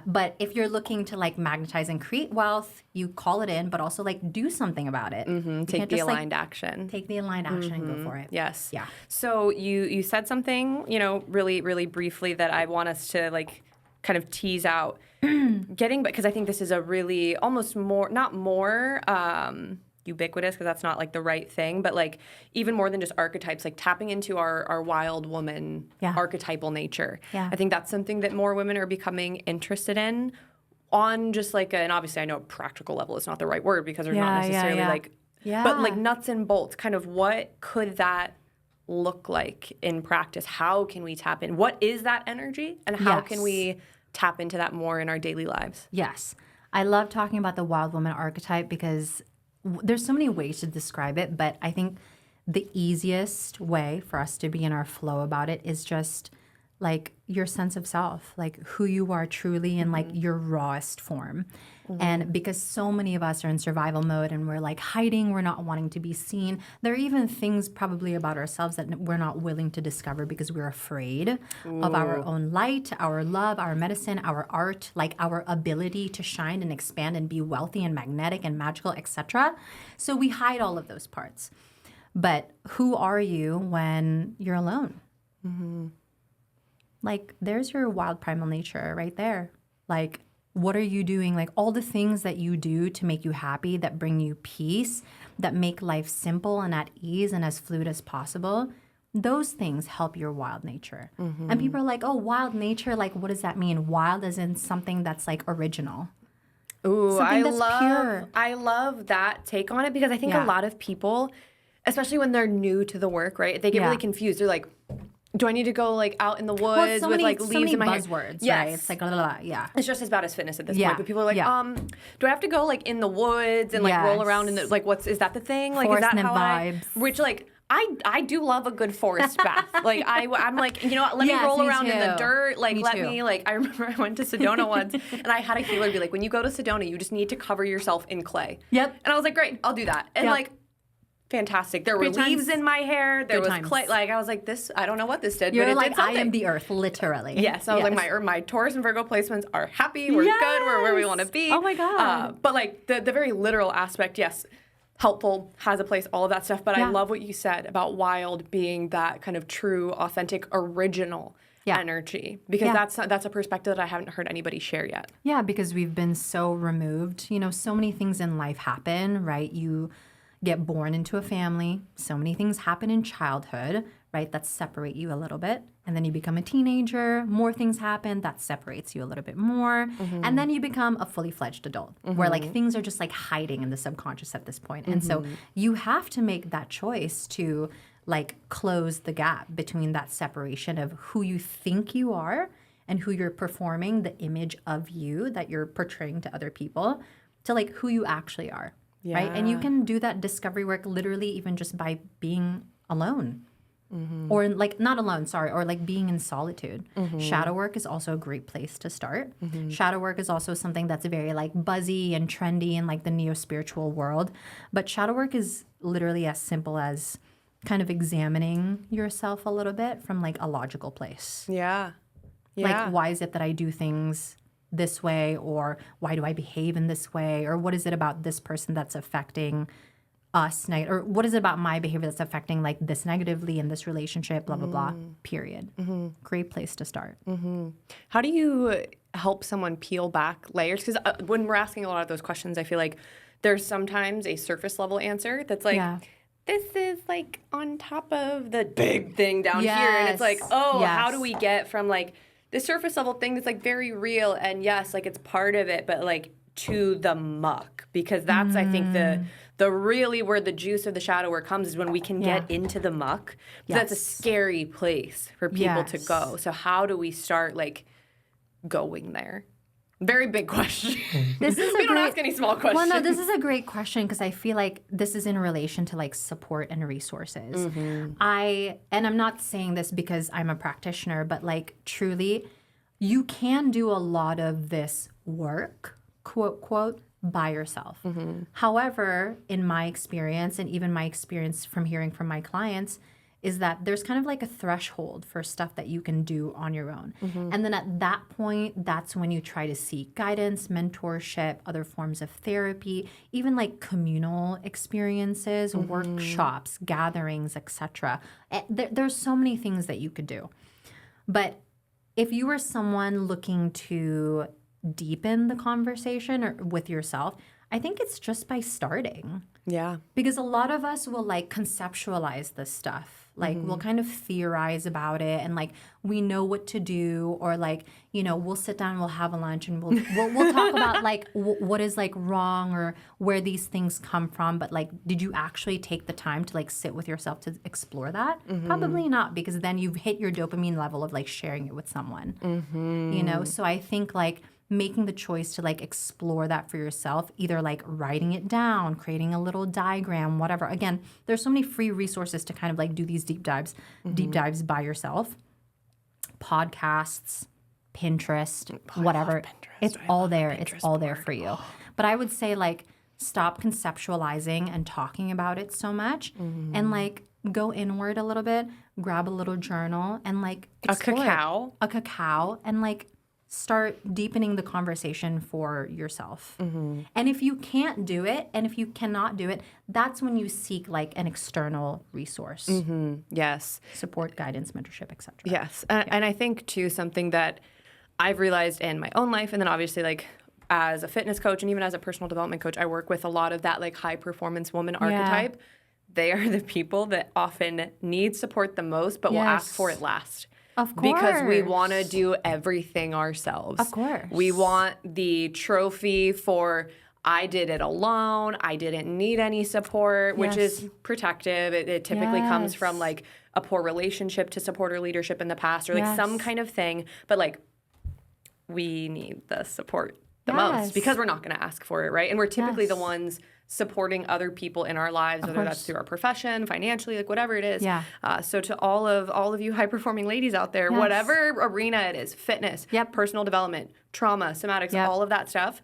But if you're looking to like magnetize and create wealth, you call it in, but also like do something about it.
Take the aligned action.
Take the aligned action and go for it.
Yes.
Yeah.
So you said something, you know, really, really briefly that I want us to like kind of tease out because I think this is a really almost more, not more ubiquitous because that's not like the right thing, but like even more than just archetypes, like tapping into our wild woman archetypal nature. Yeah. I think that's something that more women are becoming interested in on just like and obviously I know practical level is not the right word because there's not necessarily but like nuts and bolts, kind of what could that look like in practice? How can we tap in? What is that energy? And how can we tap into that more in our daily lives?
Yes. I love talking about the wild woman archetype because there's so many ways to describe it, but I think the easiest way for us to be in our flow about it is just like your sense of self, like who you are truly in like your rawest form. And because so many of us are in survival mode and we're like hiding, we're not wanting to be seen. There are even things probably about ourselves that we're not willing to discover because we're afraid of our own light, our love, our medicine, our art, like our ability to shine and expand and be wealthy and magnetic and magical, etc. So we hide all of those parts. But who are you when you're alone? Like there's your wild primal nature right there. Like what are you doing? Like all the things that you do to make you happy, that bring you peace, that make life simple and at ease and as fluid as possible, those things help your wild nature. And people are like, oh, wild nature, like what does that mean? Wild as in something that's like original.
Ooh,
something that's pure.
I love that take on it because I think a lot of people, especially when they're new to the work, right? They get really confused. They're like, do I need to go like out in the woods with like leaves in my
buzzwords,
hair?
Right? It's like
It's just as bad as fitness at this point. But people are like, do I have to go like in the woods and like roll around in the like is that the thing? Like
forest
is that how
vibes.
Which like I do love a good forest bath. Like I'm like, you know what, let me roll around in the dirt. Like me like I remember I went to Sedona once and I had a healer be like, when you go to Sedona, you just need to cover yourself in clay. Yep. And I was like, great, I'll do that. And like fantastic. There were leaves in my hair. There was clay. Like I was like, this. I don't know what this did.
You're
but it
like,
did something.
I am the earth, literally.
Yes. I was like, my Taurus and Virgo placements are happy. We're good. We're where we want to be.
Oh my god.
But like the very literal aspect, yes, helpful, has a place, all of that stuff. But I love what you said about wild being that kind of true, authentic, original energy because that's a perspective that I haven't heard anybody share yet.
Yeah, because we've been so removed. You know, so many things in life happen, right? You get born into a family. So many things happen in childhood, right, that separate you a little bit. And then you become a teenager. More things happen that separates you a little bit more. And then you become a fully fledged adult where like things are just like hiding in the subconscious at this point. And so you have to make that choice to like close the gap between that separation of who you think you are and who you're performing, the image of you that you're portraying to other people, to like who you actually are, right? And you can do that discovery work literally even just by being alone. Or like not alone, sorry, or like being in solitude. Shadow work is also a great place to start. Shadow work is also something that's very like buzzy and trendy in like the neo-spiritual world. But shadow work is literally as simple as kind of examining yourself a little bit from like a logical place.
Yeah.
Like, why is it that I do things this way? Or why do I behave in this way? Or what is it about this person that's affecting us, or what is it about my behavior that's affecting like this negatively in this relationship, blah, blah, blah, period. Great place to start.
How do you help someone peel back layers? Because when we're asking a lot of those questions, I feel like there's sometimes a surface level answer that's like, this is like on top of the big thing down here. And it's like, how do we get from like the surface level thing that's like very real and yes, like it's part of it, but like to the muck? Because that's, I think, the really where the juice of the shadow work comes is when we can get into the muck. That's a scary place for people to go. So how do we start like going there? Very big question.
This is
we don't ask any small questions.
Well, no, this is a great question because I feel like this is in relation to like support and resources. And I'm not saying this because I'm a practitioner, but like truly, you can do a lot of this work, quote, quote, by yourself. However, in my experience, and even my experience from hearing from my clients, is that there's kind of like a threshold for stuff that you can do on your own. And then at that point, that's when you try to seek guidance, mentorship, other forms of therapy, even like communal experiences, workshops, gatherings, etc. There's so many things that you could do. But if you were someone looking to deepen the conversation or with yourself, I think it's just by starting.
Yeah.
Because a lot of us will like conceptualize this stuff. Like we'll kind of theorize about it and like we know what to do, or like, you know, we'll sit down, we'll have a lunch and we'll talk about like what is like wrong or where these things come from. But like, did you actually take the time to like sit with yourself to explore that? Probably not, because then you've hit your dopamine level of like sharing it with someone, you know? So I think like making the choice to like explore that for yourself, either like writing it down, creating a little diagram, whatever. Again, there's so many free resources to kind of like do these deep dives by yourself. Podcasts, Pinterest, whatever.
Pinterest.
It's all there. It's all there for you. But I would say like stop conceptualizing and talking about it so much and like go inward a little bit, grab a little journal and like explore a cacao and like start deepening the conversation for yourself. And if you can't do it, and if you cannot do it, that's when you seek like an external resource.
Yes.
Support, guidance, mentorship, etc.
Yes. And I think too, something that I've realized in my own life, and then obviously like as a fitness coach and even as a personal development coach, I work with a lot of that like high performance woman archetype. They are the people that often need support the most, but will ask for it last.
Of course.
Because we want to do everything ourselves.
Of course.
We want the trophy for I did it alone, I didn't need any support, which is protective. It typically comes from like a poor relationship to support or leadership in the past or like some kind of thing. But like we need the support the most because we're not going to ask for it, right? And we're typically the ones supporting other people in our lives, whether that's through our profession, financially, like whatever it is. So to all of you high-performing ladies out there, whatever arena it is, fitness, personal development, trauma, somatics, all of that stuff,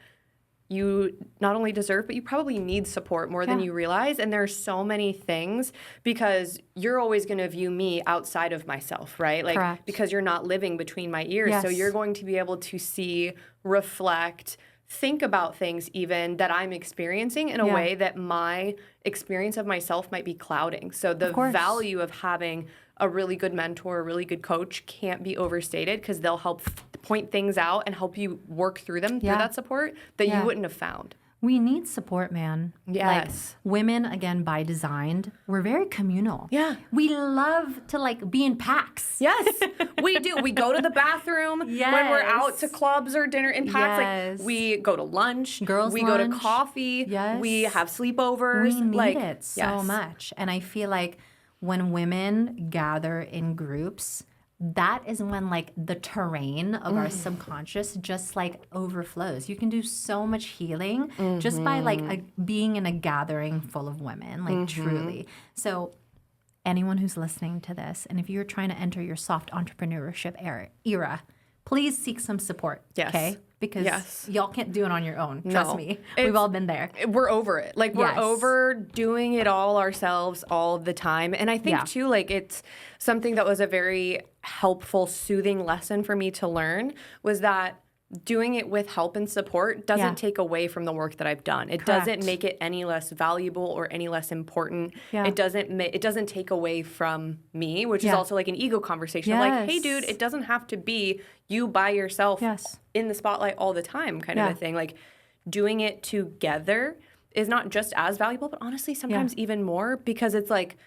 you not only deserve, but you probably need support more than you realize. And there's so many things because you're always going to view me outside of myself, right? Like because you're not living between my ears. So you're going to be able to see, reflect, think about things even that I'm experiencing in a way that my experience of myself might be clouding. So the value of having a really good mentor, a really good coach can't be overstated because they'll help point things out and help you work through them through that support that you wouldn't have found.
We need support, man.
Yes.
Like, women, again, by design, we're very communal.
Yeah.
We love to, like, be in packs.
Yes, we do. We go to the bathroom when we're out to clubs or dinner in packs. Like, we go to lunch. We go to coffee. We have sleepovers.
We need it so much. And I feel like when women gather in groups, that is when like the terrain of our subconscious just like overflows. You can do so much healing just by like being in a gathering full of women, like truly. So anyone who's listening to this, and if you're trying to enter your soft entrepreneurship era, please seek some support.
Yes.
Okay? Because y'all can't do it on your own. Trust me.
It's,
we've all been there.
We're over it. Like, we're over doing it all ourselves all the time. And I think, too, like, it's something that was a very helpful, soothing lesson for me to learn was that doing it with help and support doesn't take away from the work that I've done. It doesn't make it any less valuable or any less important. It doesn't take away from me, which is also like an ego conversation of like, hey, dude, it doesn't have to be you by yourself in the spotlight all the time kind of a thing. Like, doing it together is not just as valuable, but honestly sometimes even more, because it's like,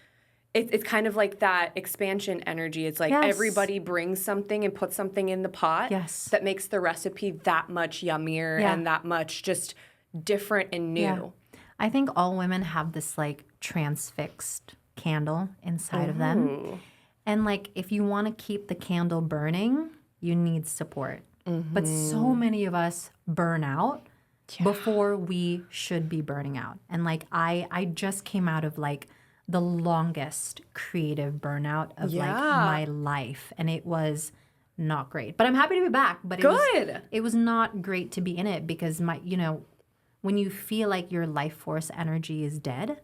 it's kind of like that expansion energy. It's like everybody brings something and puts something in the pot that makes the recipe that much yummier and that much just different and new.
Yeah. I think all women have this like transfixed candle inside of them. And like if you want to keep the candle burning, you need support. But so many of us burn out before we should be burning out. And like I just came out of like the longest creative burnout of like my life, and it was not great. But I'm happy to be back. But it was not great to be in it because when you feel like your life force energy is dead,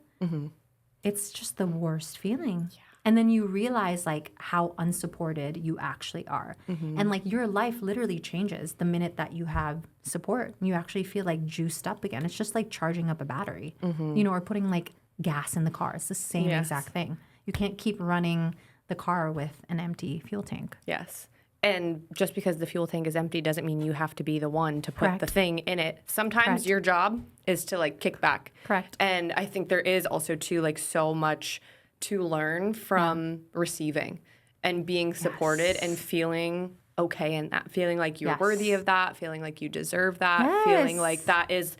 it's just the worst feeling. And then you realize like how unsupported you actually are. And like your life literally changes the minute that you have support. You actually feel like juiced up again. It's just like charging up a battery, or putting like gas in the car. It's the same exact thing. You can't keep running the car with an empty fuel tank.
Yes. And just because the fuel tank is empty doesn't mean you have to be the one to put the thing in it. Sometimes your job is to like kick back. And I think there is also too like so much to learn from receiving and being supported and feeling okay in that, feeling like you're worthy of that, feeling like you deserve that, feeling like that is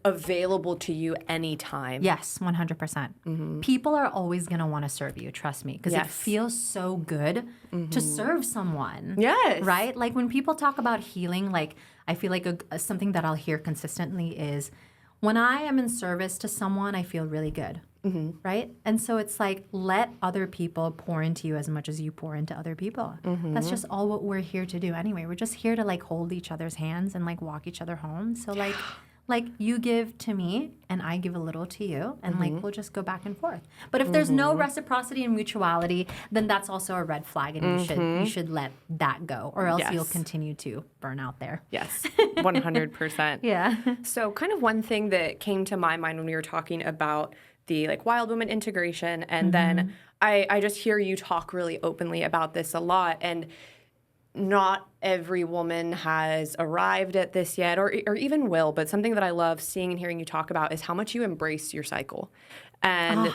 available to you anytime.
Yes, 100%. People are always going to want to serve you, trust me, because it feels so good to serve someone.
Yes.
Right? Like when people talk about healing, like I feel like something that I'll hear consistently is when I am in service to someone, I feel really good. Right? And so it's like, let other people pour into you as much as you pour into other people. That's just all what we're here to do anyway. We're just here to like hold each other's hands and like walk each other home. So like you give to me and I give a little to you, and like we'll just go back and forth. But if there's no reciprocity and mutuality, then that's also a red flag, and you should let that go, or else you'll continue to burn out there.
Yes, 100%.
Yeah.
So kind of one thing that came to my mind when we were talking about the like wild woman integration, and then I just hear you talk really openly about this a lot, and not every woman has arrived at this yet or even will, but something that I love seeing and hearing you talk about is how much you embrace your cycle. And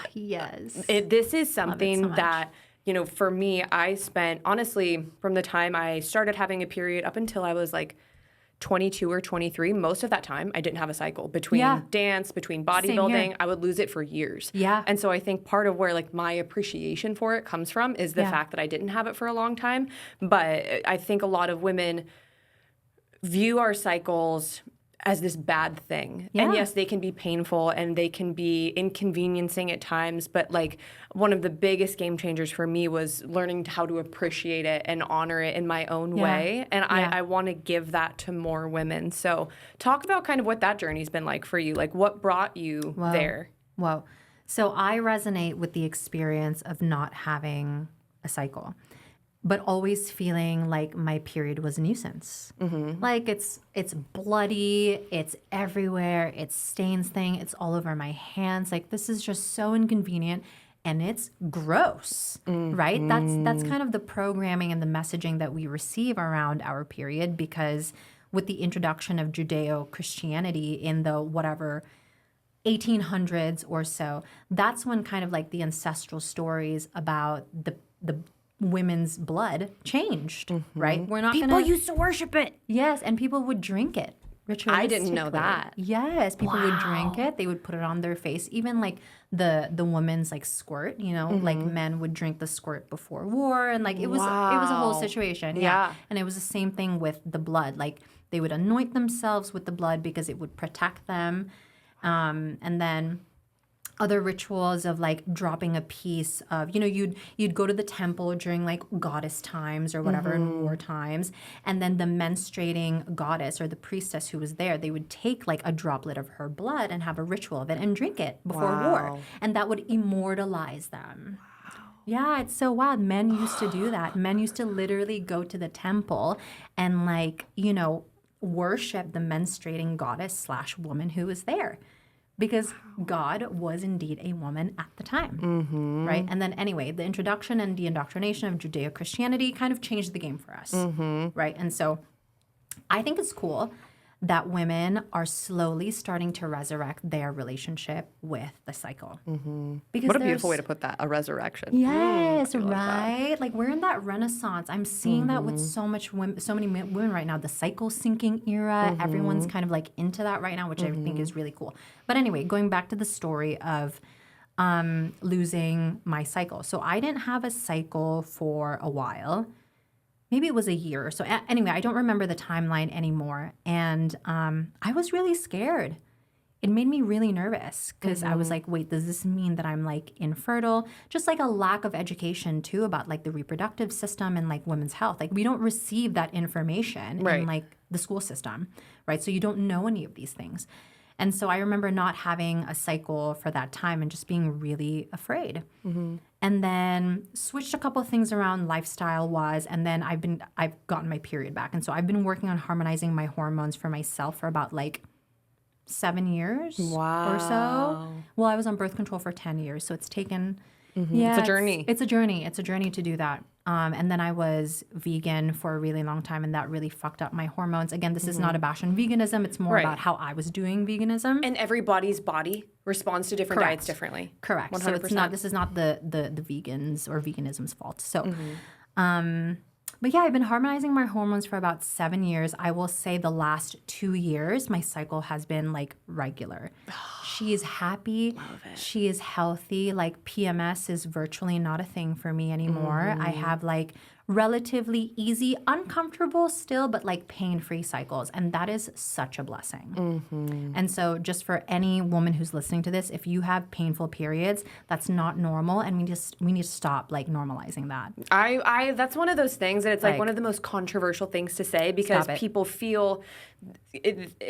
this is something that, for me, I spent, honestly, from the time I started having a period up until I was like 22 or 23, most of that time I didn't have a cycle. Between dance, between bodybuilding, I would lose it for years. And so I think part of where like my appreciation for it comes from is the fact that I didn't have it for a long time. But I think a lot of women view our cycles as this bad thing. And yes, they can be painful and they can be inconveniencing at times, but like one of the biggest game changers for me was learning how to appreciate it and honor it in my own way. And I want to give that to more women. So talk about kind of what that journey's been like for you. Like what brought you there?
Whoa. So I resonate with the experience of not having a cycle, but always feeling like my period was a nuisance. Like it's bloody, it's everywhere, it stains things, it's all over my hands. Like this is just so inconvenient and it's gross, right? That's kind of the programming and the messaging that we receive around our period, because with the introduction of Judeo-Christianity in the 1800s or so, that's when kind of like the ancestral stories about the women's blood changed, right? We're not
people used to worship it.
Yes, and people would drink it. ritualistically.
I didn't know that.
Yes, people would drink
Wow.
it. They would put it on their face. Even like the woman's like squirt, you know, like men would drink the squirt before war, and like it was a whole
Wow.
situation.
Yeah.
And it was the same thing with the blood. Like they would anoint themselves with the blood because it would protect them. And then other rituals of like dropping a piece of, you know, you'd go to the temple during like goddess times or whatever in war times, and then the menstruating goddess or the priestess who was there, they would take like a droplet of her blood and have a ritual of it and drink it before war, and that would immortalize them. Yeah, it's so wild. Men used to do that. Men used to literally go to the temple and like, you know, worship the menstruating goddess / woman who was there. Because God was indeed a woman at the time, right? And then anyway, the introduction and the indoctrination of Judeo-Christianity kind of changed the game for us, right? And so I think it's cool that women are slowly starting to resurrect their relationship with the cycle. Because
What a beautiful way to put that, a resurrection.
Yes,
I love that.
right. Like we're in that renaissance. I'm seeing that with so many women right now. The cycle syncing era. Everyone's kind of like into that right now, which I think is really cool. But anyway, going back to the story of losing my cycle. So I didn't have a cycle for a while. Maybe it was a year or so. Anyway, I don't remember the timeline anymore. And I was really scared. It made me really nervous because I was like, wait, does this mean that I'm like infertile? Just like a lack of education too about like the reproductive system and like women's health. Like we don't receive that information in like the school system, right? So you don't know any of these things. And so I remember not having a cycle for that time and just being really afraid. And then switched a couple of things around lifestyle-wise, and then I've gotten my period back. And so I've been working on harmonizing my hormones for myself for about like 7 years or so. Well, I was on birth control for 10 years, so it's taken... Yeah,
It's a journey.
It's a journey. It's a journey to do that. And then I was vegan for a really long time, and that really fucked up my hormones. Again, this is not a bash on veganism. It's more about how I was doing veganism.
And everybody's body responds to different diets differently.
Correct.
100%.
So it's not. This is not the vegans or veganism's fault. So, but yeah, I've been harmonizing my hormones for about 7 years. I will say the last 2 years, my cycle has been like regular. She is happy. She is healthy. Like PMS is virtually not a thing for me anymore. I have like relatively easy, uncomfortable still, but like pain-free cycles. And that is such a blessing. And so just for any woman who's listening to this, if you have painful periods, that's not normal. And we need to stop like normalizing that.
I that's one of those things that it's like one of the most controversial things to say because people feel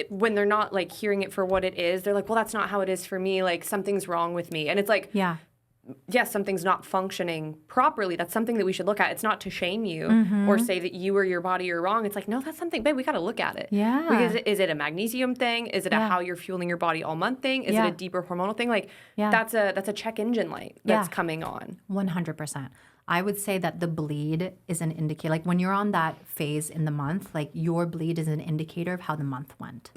when they're not like hearing it for what it is, they're like, well, that's not how it is for me. Like something's wrong with me. And it's like, yes, something's not functioning properly. That's something that we should look at. It's not to shame you or say that you or your body are wrong. It's like, no, that's something, babe, we got to look at it.
Yeah.
Because is it a magnesium thing? Is it a how you're fueling your body all month thing? Is it a deeper hormonal thing? Like that's a check engine light that's coming on.
100%. I would say that the bleed is an indicator. Like when you're on that phase in the month, like your bleed is an indicator of how the month went.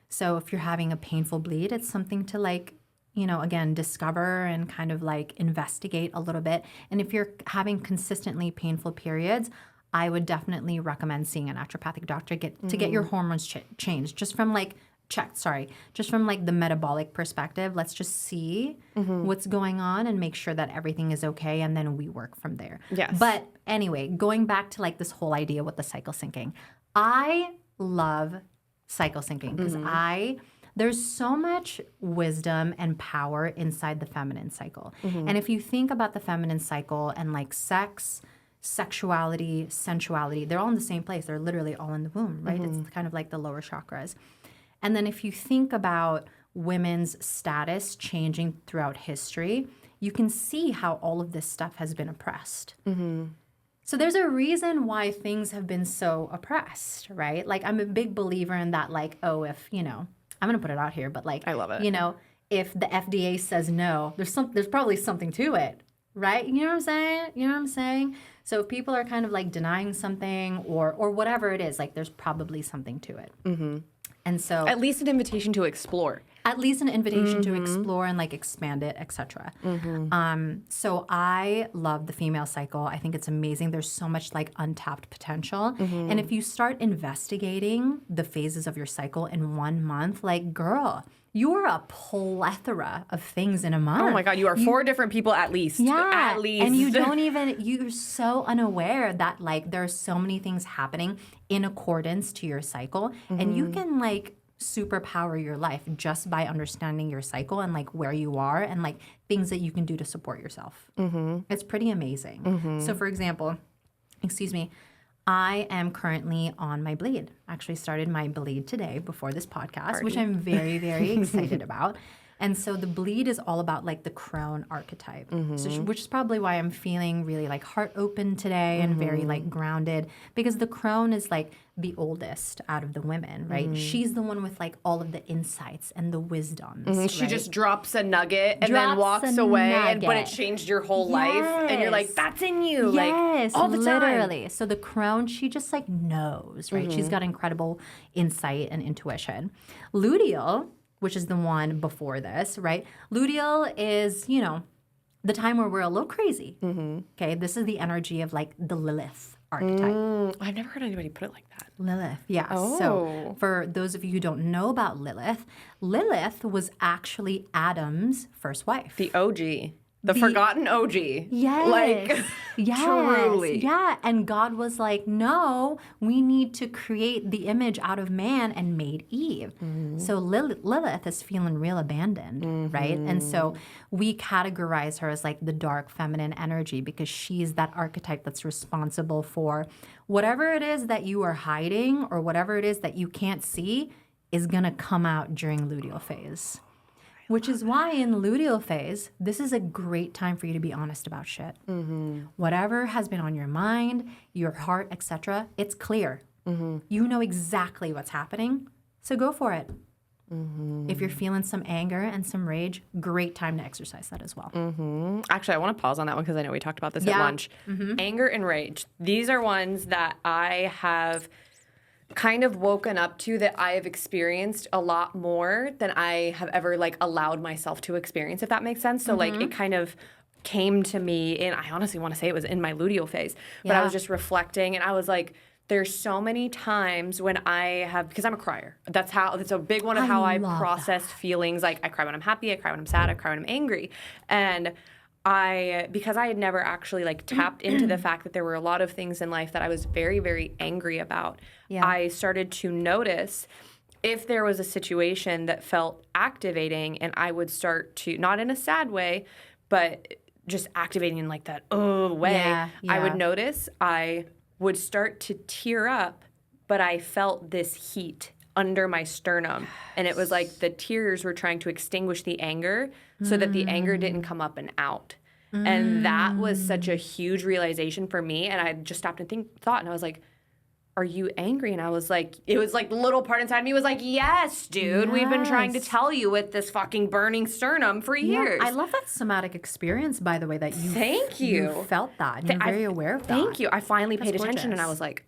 So if you're having a painful bleed, it's something to like, you know, again, discover and kind of like investigate a little bit. And if you're having consistently painful periods, I would definitely recommend seeing a naturopathic doctor to get your hormones changed. Just from like the metabolic perspective, let's just see what's going on and make sure that everything is okay, and then we work from there.
Yes.
But anyway, going back to like this whole idea with the cycle syncing, I love cycle syncing because there's so much wisdom and power inside the feminine cycle. And if you think about the feminine cycle and like sex, sexuality, sensuality, they're all in the same place. They're literally all in the womb, right? It's kind of like the lower chakras. And then if you think about women's status changing throughout history, you can see how all of this stuff has been oppressed. So there's a reason why things have been so oppressed, right? Like I'm a big believer in that, like, oh, if, you know, I'm going to put it out here, but like,
I love it.
You know, if the FDA says no, there's probably something to it, right? You know what I'm saying? So if people are kind of like denying something or whatever it is, like there's probably something to it. And so
At least an invitation to explore.
at least an invitation to explore and like expand it, etc. So I love the female cycle. I think it's amazing. There's so much like untapped potential. And if you start investigating the phases of your cycle in 1 month, like girl, you are a plethora of things in a month.
Oh my God, you are 4 different people at least.
Yeah.
At least.
And you don't even, you're so unaware that like there are so many things happening in accordance to your cycle. And you can like superpower your life just by understanding your cycle and like where you are and like things that you can do to support yourself. It's pretty amazing. So for example, excuse me, I am currently on my bleed. Actually started my bleed today before this podcast, which I'm very, very excited about. And so the bleed is all about like the crone archetype, which is probably why I'm feeling really like heart open today and very like grounded, because the crone is like the oldest out of the women, right? She's the one with like all of the insights and the wisdoms.
She
right?
just drops a nugget and
Drops
then walks
a
away, but it
nugget.
changed your whole life. And you're like,
Yes.
that's in you.
Yes,
like all the time.
literally. So the crone, she just like knows, right? She's got incredible insight and intuition. Luteal, which is the one before this, right? Luteal is, you know, the time where we're a little crazy. Okay, this is the energy of like the Lilith archetype.
I've never heard anybody put it like that.
Lilith, yeah.
Oh.
So for those of you who don't know about Lilith, Lilith was actually Adam's first wife.
The OG. The forgotten OG.
Yes.
Like,
yes.
truly.
Yeah. And God was like, no, we need to create the image out of man and made Eve. So Lilith is feeling real abandoned, right? And so we categorize her as like the dark feminine energy because she's that archetype that's responsible for whatever it is that you are hiding or whatever it is that you can't see is going to come out during luteal phase. Which is why in luteal phase, this is a great time for you to be honest about shit. Whatever has been on your mind, your heart, etc., it's clear. You know exactly what's happening, so go for it. If you're feeling some anger and some rage, great time to exercise that as well.
Actually, I want to pause on that one because I know we talked about this at lunch. Anger and rage. These are ones that I have kind of woken up to that I have experienced a lot more than I have ever like allowed myself to experience, if that makes sense. So like it kind of came to me and I honestly want to say it was in my luteal phase, but I was just reflecting and I was like, there's so many times when I have, because I'm a crier. That's a big one of how I process feelings. Like I cry when I'm happy, I cry when I'm sad, I cry when I'm angry. And because I had never actually like tapped into the fact that there were a lot of things in life that I was very, very angry about. I started to notice if there was a situation that felt activating and I would start to, not in a sad way, but just activating in like that way, I would notice I would start to tear up, but I felt this heat under my sternum. And it was like the tears were trying to extinguish the anger so that the anger didn't come up and out. And that was such a huge realization for me. And I just stopped and thought, and I was like, are you angry? And I was like, it was like the little part inside me was like, yes, dude, we've been trying to tell you with this fucking burning sternum for years.
I love that somatic experience, by the way, that you you felt that. And you're very aware of that.
Thank you. I finally paid attention and I was like,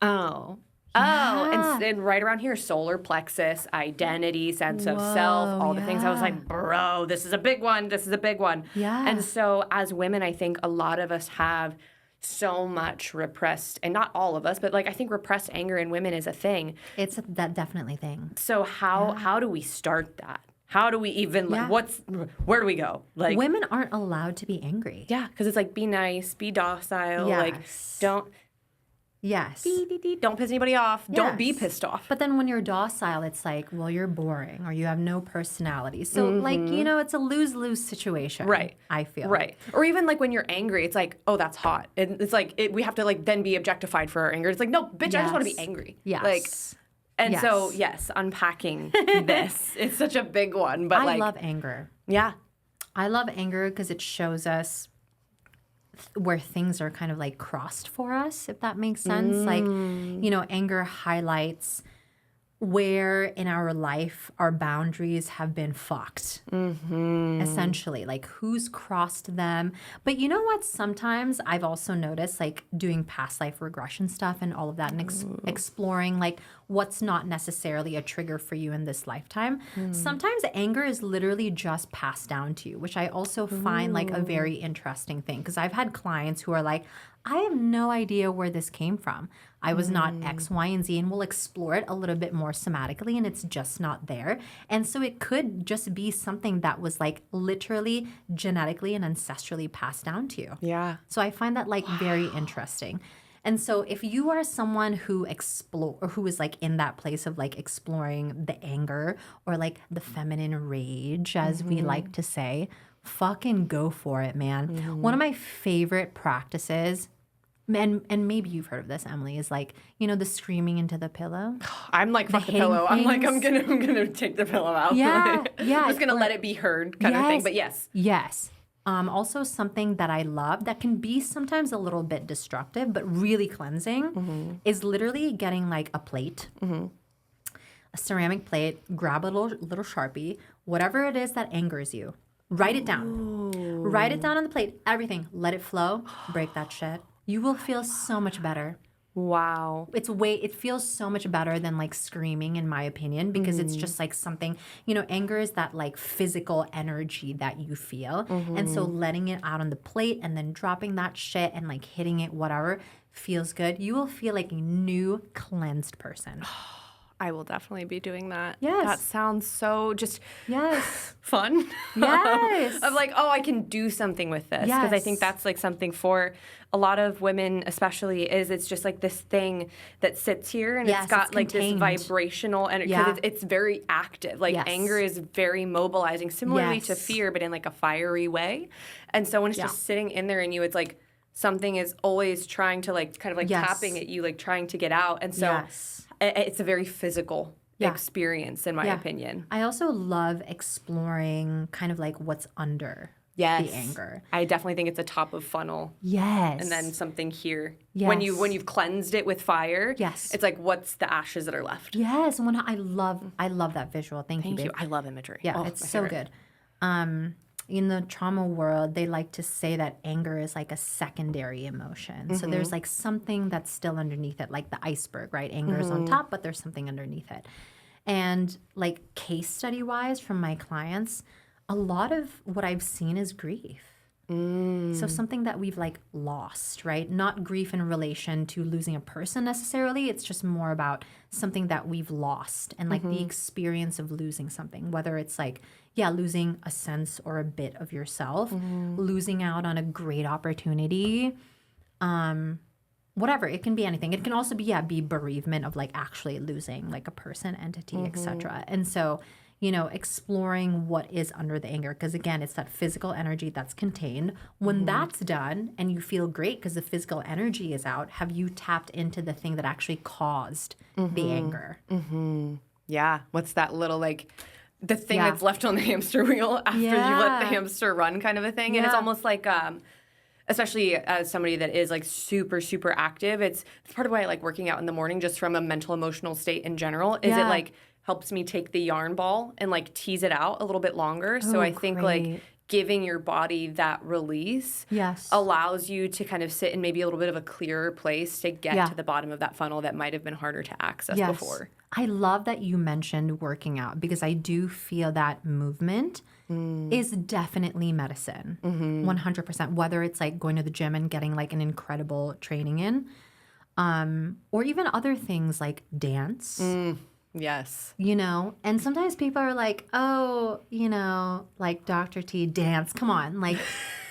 oh. Oh, and right around here, solar plexus, identity, sense of self, all the things. I was like, bro, this is a big one. This is a big one.
Yeah.
And so as women, I think a lot of us have so much repressed, and not all of us, but like I think repressed anger in women is a thing.
It's that definitely thing.
So how do we start that? How do we even, like, where do we go? Like,
women aren't allowed to be angry.
Yeah, because it's like, be nice, be docile, like, don't piss anybody off.
Yes.
Don't be pissed off.
But then when you're docile, it's like, well, you're boring or you have no personality. So, like, you know, it's a lose-lose situation.
Right.
I feel.
Right. Or even, like, when you're angry, it's like, oh, that's hot. And it's like, we have to, like, then be objectified for our anger. It's like, no, bitch, I just want to be angry.
Yes.
Like, and so, yes, unpacking this. It's such a big one. But
I love anger.
Yeah.
I love anger because it shows us where things are kind of like crossed for us, if that makes sense. Like, you know, anger highlights where in our life our boundaries have been fucked, essentially, like who's crossed them. But you know what? Sometimes I've also noticed, like doing past life regression stuff and all of that, and exploring like what's not necessarily a trigger for you in this lifetime. Sometimes anger is literally just passed down to you, which I also find like a very interesting thing, because I've had clients who are like, I have no idea where this came from. I was not X, Y, and Z, and we'll explore it a little bit more somatically, and it's just not there. And so it could just be something that was like literally genetically and ancestrally passed down to you.
Yeah.
So I find that like very interesting. And so if you are someone who who is like in that place of like exploring the anger or like the feminine rage, as we like to say, fucking go for it, man. One of my favorite practices, and maybe you've heard of this, Emily, is like, you know, the screaming into the pillow.
I'm like, fuck the pillow. I'm like, I'm gonna take the pillow out.
Yeah, yeah.
I'm just gonna let it be heard kind of thing. But yes.
Yes. Also something that I love that can be sometimes a little bit destructive, but really cleansing is literally getting like a plate, a ceramic plate, grab a little Sharpie, whatever it is that angers you, write it down. Ooh. Write it down on the plate, everything, let it flow, break that shit. You will feel so much better.
Wow.
It feels so much better than like screaming, in my opinion, because it's just like something, you know, anger is that like physical energy that you feel. And so letting it out on the plate and then dropping that shit and like hitting it, whatever, feels good. You will feel like a new cleansed person.
I will definitely be doing that.
Yes.
That sounds so just fun.
Yes.
Of like, oh, I can do something with this. Because I think that's like something for a lot of women especially, is it's just like this thing that sits here and it's got like
contained.
This vibrational energy. Because it's very active. Like anger is very mobilizing, similarly to fear, but in like a fiery way. And so when it's just sitting in there in you, it's like something is always trying to like kind of like tapping at you, like trying to get out. And so it's a very physical experience, in my opinion.
I also love exploring kind of like what's under the anger.
I definitely think it's a top of funnel.
Yes.
And then something here.
Yes.
When you've cleansed it with fire,
yes,
it's like, what's the ashes that are left?
Yes. When I love that visual. Thank you, babe.
I love imagery.
Yeah, it's so good. In the trauma world, they like to say that anger is like a secondary emotion. So there's like something that's still underneath it, like the iceberg, right? Anger is on top, but there's something underneath it. And like case study wise from my clients, a lot of what I've seen is grief. So something that we've like lost, right? Not grief in relation to losing a person necessarily. It's just more about something that we've lost and like the experience of losing something, whether it's like, losing a sense or a bit of yourself, losing out on a great opportunity, whatever. It can be anything. It can also be bereavement of like actually losing like a person, entity, etc. And so, you know, exploring what is under the anger, because again, it's that physical energy that's contained. When that's done and you feel great because the physical energy is out, have you tapped into the thing that actually caused the anger?
Yeah. What's that little like the thing that's left on the hamster wheel after you let the hamster run, kind of a thing? And it's almost like especially as somebody that is like super, super active, it's part of why I like working out in the morning, just from a mental, emotional state in general, is it like helps me take the yarn ball and like tease it out a little bit longer. So I think like giving your body that release allows you to kind of sit in maybe a little bit of a clearer place to get to the bottom of that funnel that might have been harder to access before.
I love that you mentioned working out, because I do feel that movement is definitely medicine, 100%, whether it's like going to the gym and getting like an incredible training in, or even other things like dance.
Yes.
You know, and sometimes people are like, oh, you know, like Dr. T, dance, come on. Like,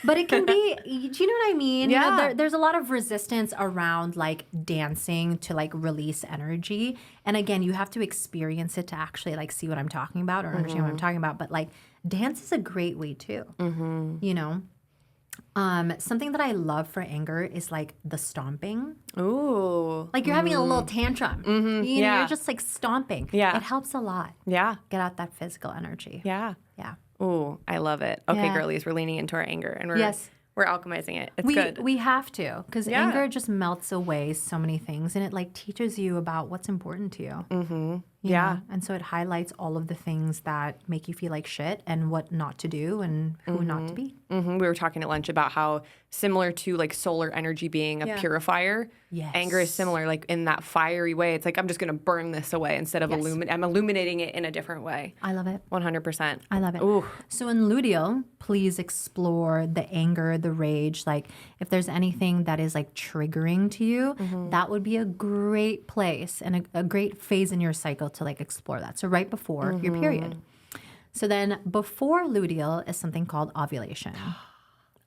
but it can be, do you know what I mean?
Yeah.
You know, there's a lot of resistance around like dancing to like release energy. And again, you have to experience it to actually like see what I'm talking about or understand what I'm talking about. But like dance is a great way too, you know? Something that I love for anger is like the stomping.
Ooh.
Like you're having a little tantrum. You know, you're just like stomping.
Yeah.
It helps a lot.
Yeah.
Get out that physical energy.
Yeah.
Yeah.
Ooh, I love it. Okay,
Yeah.
girlies, we're leaning into our anger and we're We're alchemizing it. It's good.
We have to, because
Yeah.
anger just melts away so many things, and it like teaches you about what's important to you.
Mm-hmm.
You
Yeah.
know? And so it highlights all of the things that make you feel like shit and what not to do and who not to be.
Mm-hmm. We were talking at lunch about how similar to like solar energy being a purifier,
Yes.
anger is similar, like in that fiery way. It's like, I'm just going to burn this away instead of I'm illuminating it in a different way.
I love it.
100%.
I love it.
Ooh.
So in luteal, please explore the anger, the rage. Like if there's anything that is like triggering to you, that would be a great place and a great phase in your cycle to like explore that. So right before your period. So then before luteal is something called ovulation.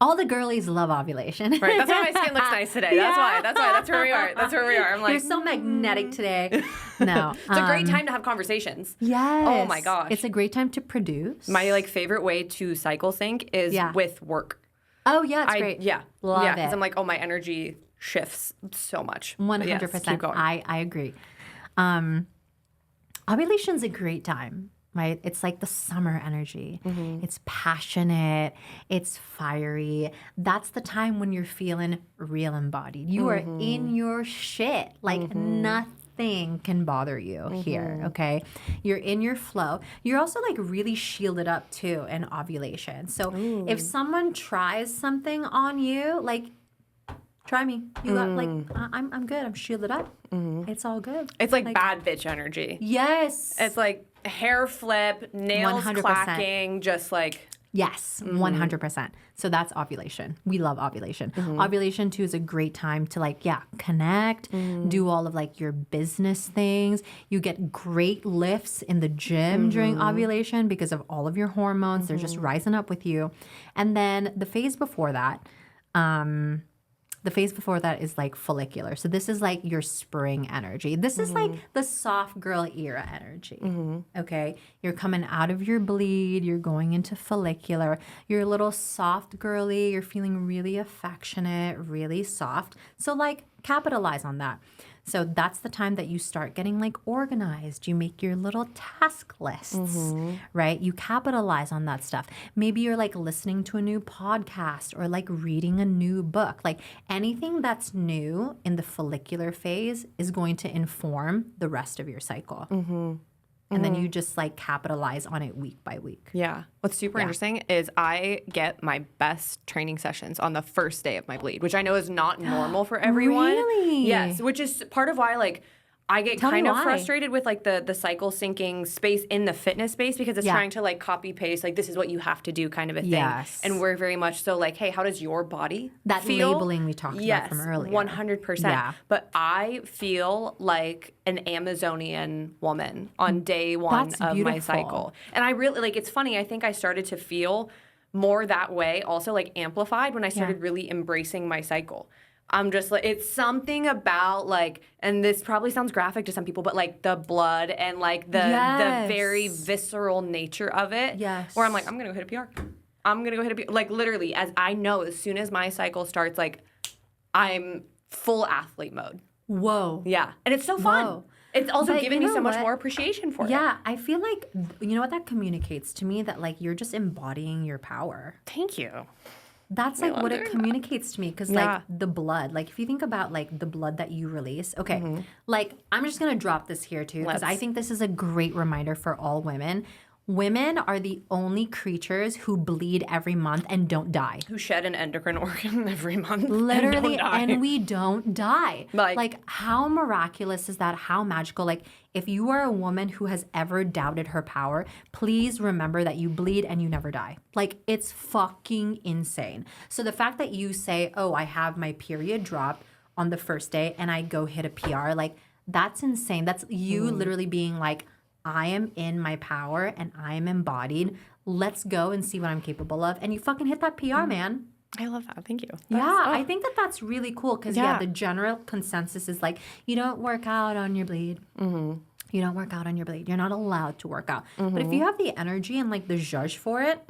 All the girlies love ovulation.
Right. That's why my skin looks nice today. That's why. That's where we are. That's where we are. I'm like,
You're so magnetic today. No.
it's a great time to have conversations.
Yes.
Oh my gosh.
It's a great time to produce.
My like favorite way to cycle sync is with work.
Oh, yeah, it's great.
Yeah.
Love
yeah,
it.
because I'm like, oh, my energy shifts so much.
100%.
Yes, keep going.
I agree. Ovulation's a great time, right? It's like the summer energy. It's passionate. It's fiery. That's the time when you're feeling real embodied. You are in your shit. Like nothing can bother you here, okay? You're in your flow. You're also like really shielded up too in ovulation. So if someone tries something on you, like try me. You got like I'm good. I'm shielded up. It's all good.
It's like bad bitch energy.
Yes.
It's like hair flip, nails
100%.
clacking, just like
Yes, 100%. So that's ovulation. We love ovulation. Ovulation too is a great time to like, connect, do all of like your business things. You get great lifts in the gym during ovulation because of all of your hormones. They're just rising up with you. And then the phase before that, is like follicular. So this is like your spring energy. This is like the soft girl era energy. Okay? You're coming out of your bleed. You're going into follicular. You're a little soft girly. You're feeling really affectionate, really soft. So like capitalize on that. So that's the time that you start getting like organized. You make your little task lists, right? You capitalize on that stuff. Maybe you're like listening to a new podcast or like reading a new book. Like anything that's new in the follicular phase is going to inform the rest of your cycle. And then you just like capitalize on it week by week.
Yeah. What's super interesting is I get my best training sessions on the first day of my bleed, which I know is not normal for everyone.
Really?
Yes. Which is part of why like I get
Tell me
kind of
why.
frustrated with like the cycle syncing space in the fitness space because it's trying to like copy paste like this is what you have to do kind of a thing.
Yes.
And we're very much so like, hey, how does your body
That
feel?
labeling we talked about from earlier.
100%.
Yeah.
But I feel like an Amazonian woman on day one
That's
of my
beautiful.
cycle. And I really like it's funny, I think I started to feel more that way, also like amplified when I started really embracing my cycle. I'm just like, it's something about like, and this probably sounds graphic to some people, but like the blood and like the very visceral nature of it.
Yes.
Where I'm like, I'm going to go hit a PR. I'm going to go hit a PR. Like literally, as I know, as soon as my cycle starts, like I'm full athlete mode.
Whoa.
Yeah. And it's so fun.
Whoa.
It's also
But
given
you
me so
know
much
what?
more appreciation for it.
Yeah, I feel like, you know what that communicates to me? That like you're just embodying your power.
Thank you.
That's like
love
what it
doing that.
communicates to me because like the blood, like if you think about like the blood that you release, okay, like I'm just gonna drop this here too because I think this is a great reminder for all women. Women are the only creatures who bleed every month and don't die.
Who shed an endocrine organ every month.
Literally,
and
we don't die. Like, how miraculous is that? How magical? Like, if you are a woman who has ever doubted her power, please remember that you bleed and you never die. Like, it's fucking insane. So the fact that you say, oh, I have my period drop on the first day and I go hit a PR, like, that's insane. That's you literally being like, I am in my power and I am embodied. Let's go and see what I'm capable of. And you fucking hit that PR, man.
I love that. Thank you.
I think that that's really cool because, the general consensus is like, you don't work out on your bleed. You don't work out on your bleed. You're not allowed to work out. But if you have the energy and like the zhuzh for it,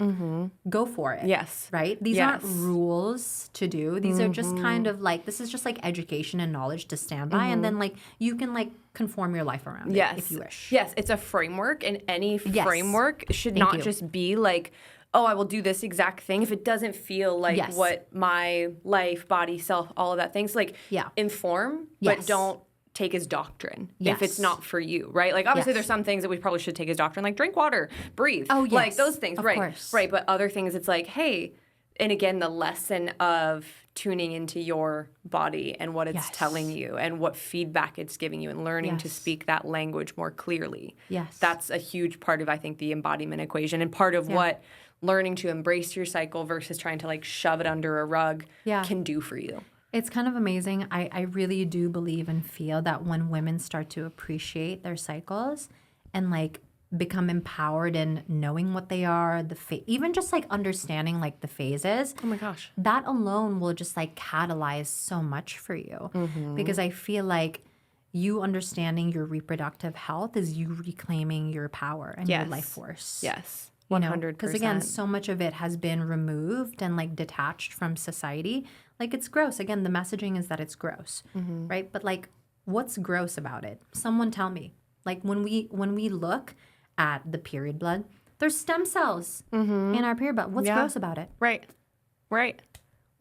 go for it.
Yes.
Right? These aren't rules to do. These are just kind of like, this is just like education and knowledge to stand by. And then like you can like conform your life around it if you wish.
Yes. It's a framework and any framework should not just be like, oh, I will do this exact thing if it doesn't feel like
Yes.
what my life, body, self, all of that things, like inform, but
Yes.
don't take as doctrine
Yes.
if it's not for you, right? Like obviously there's some things that we probably should take as doctrine, like drink water, breathe,
Oh, yes.
like those things,
Of
right?
course.
Right, but other things it's like, hey, and again, the lesson of tuning into your body and what it's telling you and what feedback it's giving you and learning to speak that language more clearly.
Yes.
That's a huge part of, I think, the embodiment equation and part of what learning to embrace your cycle versus trying to like shove it under a rug can do for you.
It's kind of amazing. I really do believe and feel that when women start to appreciate their cycles and like become empowered in knowing what they are, even just like understanding like the phases.
Oh my gosh.
That alone will just like catalyze so much for you. Because I feel like you understanding your reproductive health is you reclaiming your power and your life force.
Yes.
100%. Because again, so much of it has been removed and like detached from society. Like it's gross. Again, the messaging is that it's gross, right? But like, what's gross about it? Someone tell me. Like when we look at the period blood, there's stem cells in our period blood. What's gross about it?
Right.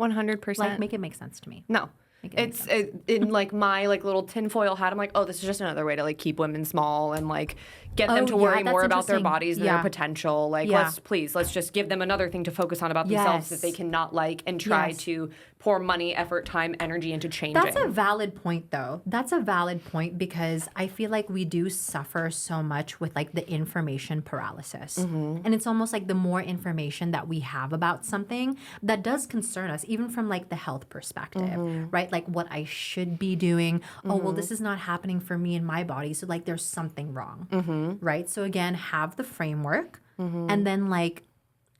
100%.
Like, make it make sense to me.
No. It's in like my like little tinfoil hat. I'm like, oh, this is just another way to like keep women small and like get them to worry more about their bodies and their potential. Like, let's just give them another thing to focus on about themselves that they cannot like and try to pour money, effort, time, energy into changing.
That's a valid point, though. That's a valid point because I feel like we do suffer so much with like the information paralysis. And it's almost like the more information that we have about something that does concern us, even from like the health perspective, right? Like what I should be doing. Oh, well, this is not happening for me in my body. So like there's something wrong, right? So again, have the framework and then like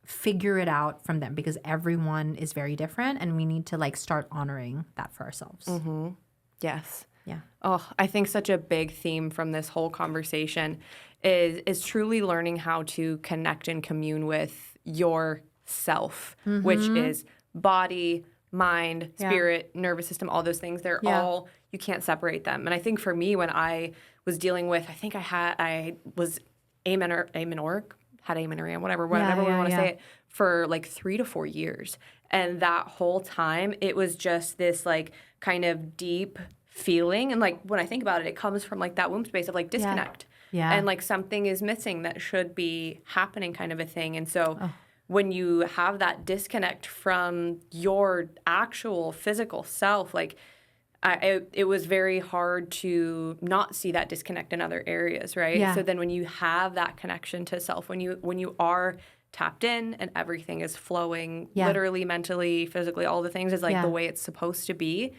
figure it out from them because everyone is very different and we need to like start honoring that for ourselves.
Yes.
Yeah.
Oh, I think such a big theme from this whole conversation is truly learning how to connect and commune with yourself, which is body, mind, spirit, nervous system, all those things. They're all, you can't separate them. And I think for me, when I was dealing with, I was amenorrhea, whatever we want to say it, for like 3 to 4 years. And that whole time, it was just this like kind of deep feeling. And like when I think about it, it comes from like that womb space of like disconnect. And like something is missing that should be happening kind of a thing. And so when you have that disconnect from your actual physical self, like it was very hard to not see that disconnect in other areas, right? So then when you have that connection to self, when you are tapped in and everything is flowing literally, mentally, physically, all the things is like the way it's supposed to be,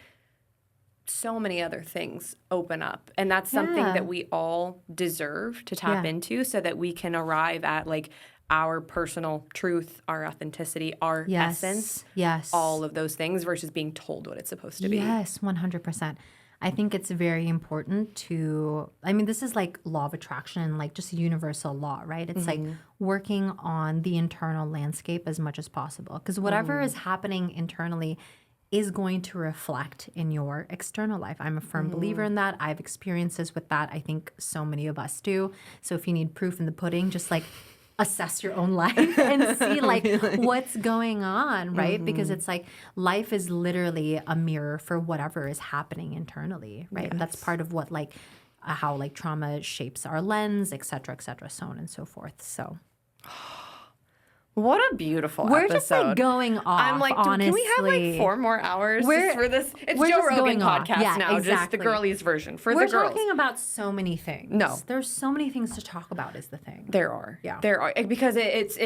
so many other things open up. And that's something that we all deserve to tap into so that we can arrive at like our personal truth, our authenticity, our essence, all of those things versus being told what it's supposed to be.
Yes, 100%. I think it's very important to, I mean, this is like law of attraction, like just universal law, right? It's like working on the internal landscape as much as possible because whatever is happening internally is going to reflect in your external life. I'm a firm believer in that. I have experiences with that. I think so many of us do. So if you need proof in the pudding, just like assess your own life and see like what's going on, right? Because it's like life is literally a mirror for whatever is happening internally, right? And that's part of what like how like trauma shapes our lens, et cetera, so on and so forth. So
what a beautiful
we're
episode.
Just like going off. I'm like,
honestly. Can we have like 4 more hours just for this? It's Joe Rogan podcast now, just the girlies version for the girls.
We're talking about so many things.
No,
there's so many things to talk about. Is the thing
there are? There are because it's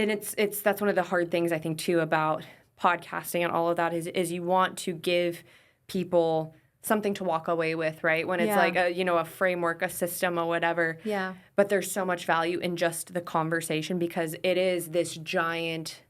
that's one of the hard things I think too about podcasting and all of that is you want to give people something to walk away with, right? When it's like a framework, a system, or whatever.
Yeah.
But there's so much value in just the conversation because it is this giant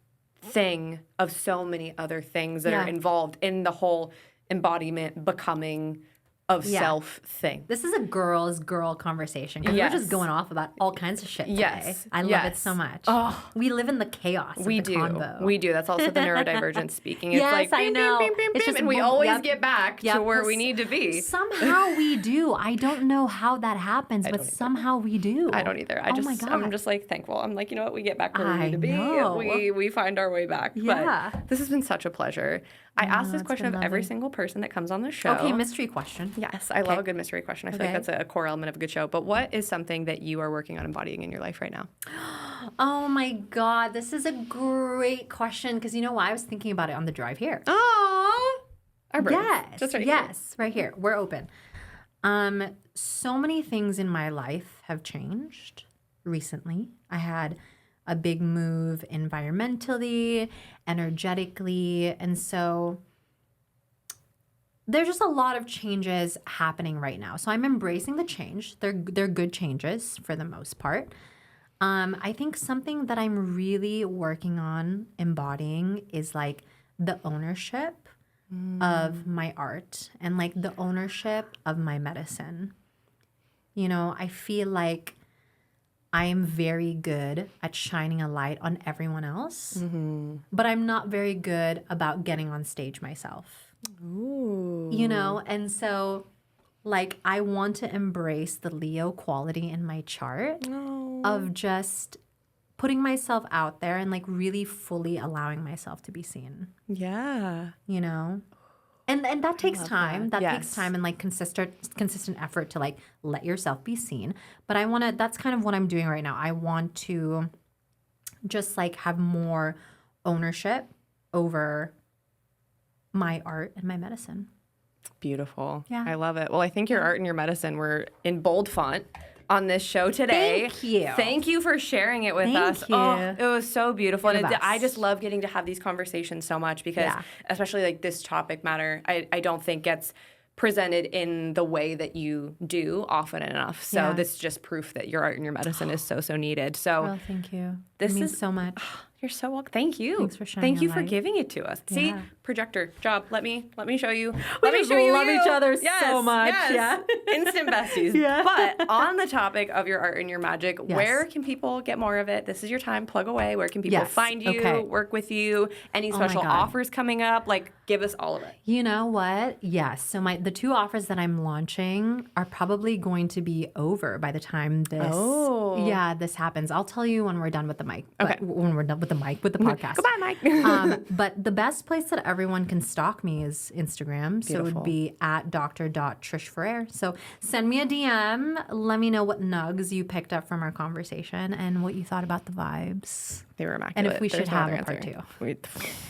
thing of so many other things that are involved in the whole embodiment, becoming, of self thing.
This is a girl conversation because we're just going off about all kinds of shit today.
Yes.
I love it so much. Oh, we live in the chaos of the convo.
We do. That's also the neurodivergent speaking. It's
yes,
like,
I know.
It's just, and we always get back to where we need to be.
Somehow we do. I don't know how that happens, but somehow we do.
I don't either.
My God.
I'm just like thankful. I'm like, you know what? We get back where we need to be.
know.
We find our way back.
Yeah.
But this has been such a pleasure. I ask this question of every single person that comes on the show.
Okay, mystery question.
Yes, I love a good mystery question. I feel like that's a core element of a good show. But what is something that you are working on embodying in your life right now?
Oh my God, this is a great question because you know why? I was thinking about it on the drive here.
Oh, our birds.
Yes,
Just right
yes, right here. We're open. So many things in my life have changed recently. I had a big move environmentally, energetically, and so there's just a lot of changes happening right now. So I'm embracing the change. They're good changes for the most part. I think something that I'm really working on embodying is like the ownership of my art and like the ownership of my medicine. You know, I feel like I am very good at shining a light on everyone else, but I'm not very good about getting on stage myself.
Ooh.
You know, and so like I want to embrace the Leo quality in my chart of just putting myself out there and like really fully allowing myself to be seen.
Yeah.
You know? And that takes time. That
Yes.
takes time and like consistent effort to like let yourself be seen. But that's kind of what I'm doing right now. I want to just like have more ownership over my art and my medicine.
Beautiful.
Yeah.
I love it. Well, I think your art and your medicine were in bold font on this show today.
Thank you.
Thank you for sharing it with us.
Thank you.
Oh, it was so beautiful.
You're
And
the
I
best.
just love getting to have these conversations so much because especially like this topic matter, I don't think gets presented in the way that you do often enough. So this is just proof that your art and your medicine is so needed. So
Oh, thank you.
this
It means
is
so much.
You're so welcome. Thank you.
Thanks for shining
Thank you
a
for
light.
giving it to us. See,
Yeah.
projector job. Let me show you.
We
Let me
just
show you.
love each other
Yes,
so much.
yes. Instant besties.
Yeah.
But on the topic of your art and your magic, where can people get more of it? This is your time. Plug away. Where can people find you, work with you? Any special
God.
offers coming up? Like, give us all of it.
You know what? Yes. So the two offers that I'm launching are probably going to be over by the time this happens. I'll tell you when we're done with the mic.
Okay.
When we're done with the mic, with the podcast.
Goodbye, Mike.
But the best place that everyone can stalk me is Instagram. So it would be at dr.trishferrer. So send me a DM. Let me know what nugs you picked up from our conversation and what you thought about the vibes.
They were immaculate.
And if we
There's
should
no
have
other
a part
answer.
2.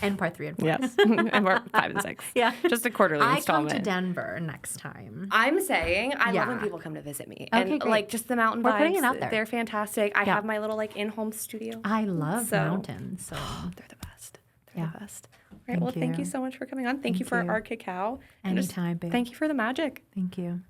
And part 3 and 4.
Yes. And we're 5 and 6.
Yeah.
Just a quarterly
I come
installment.
to Denver next time.
I'm saying I love
Yeah.
when people come to visit me.
Okay,
And
great.
like just the mountain
We're
vibes.
putting it out there.
They're fantastic. I have my little like in-home studio.
I love
So-
mountains. So
They're the best. They're
Yeah.
the best. All right. Well, thank you
you.
so much for coming on. Thank you for
you.
our cacao. And just
Anytime, babe.
Thank you for the magic.
thank you.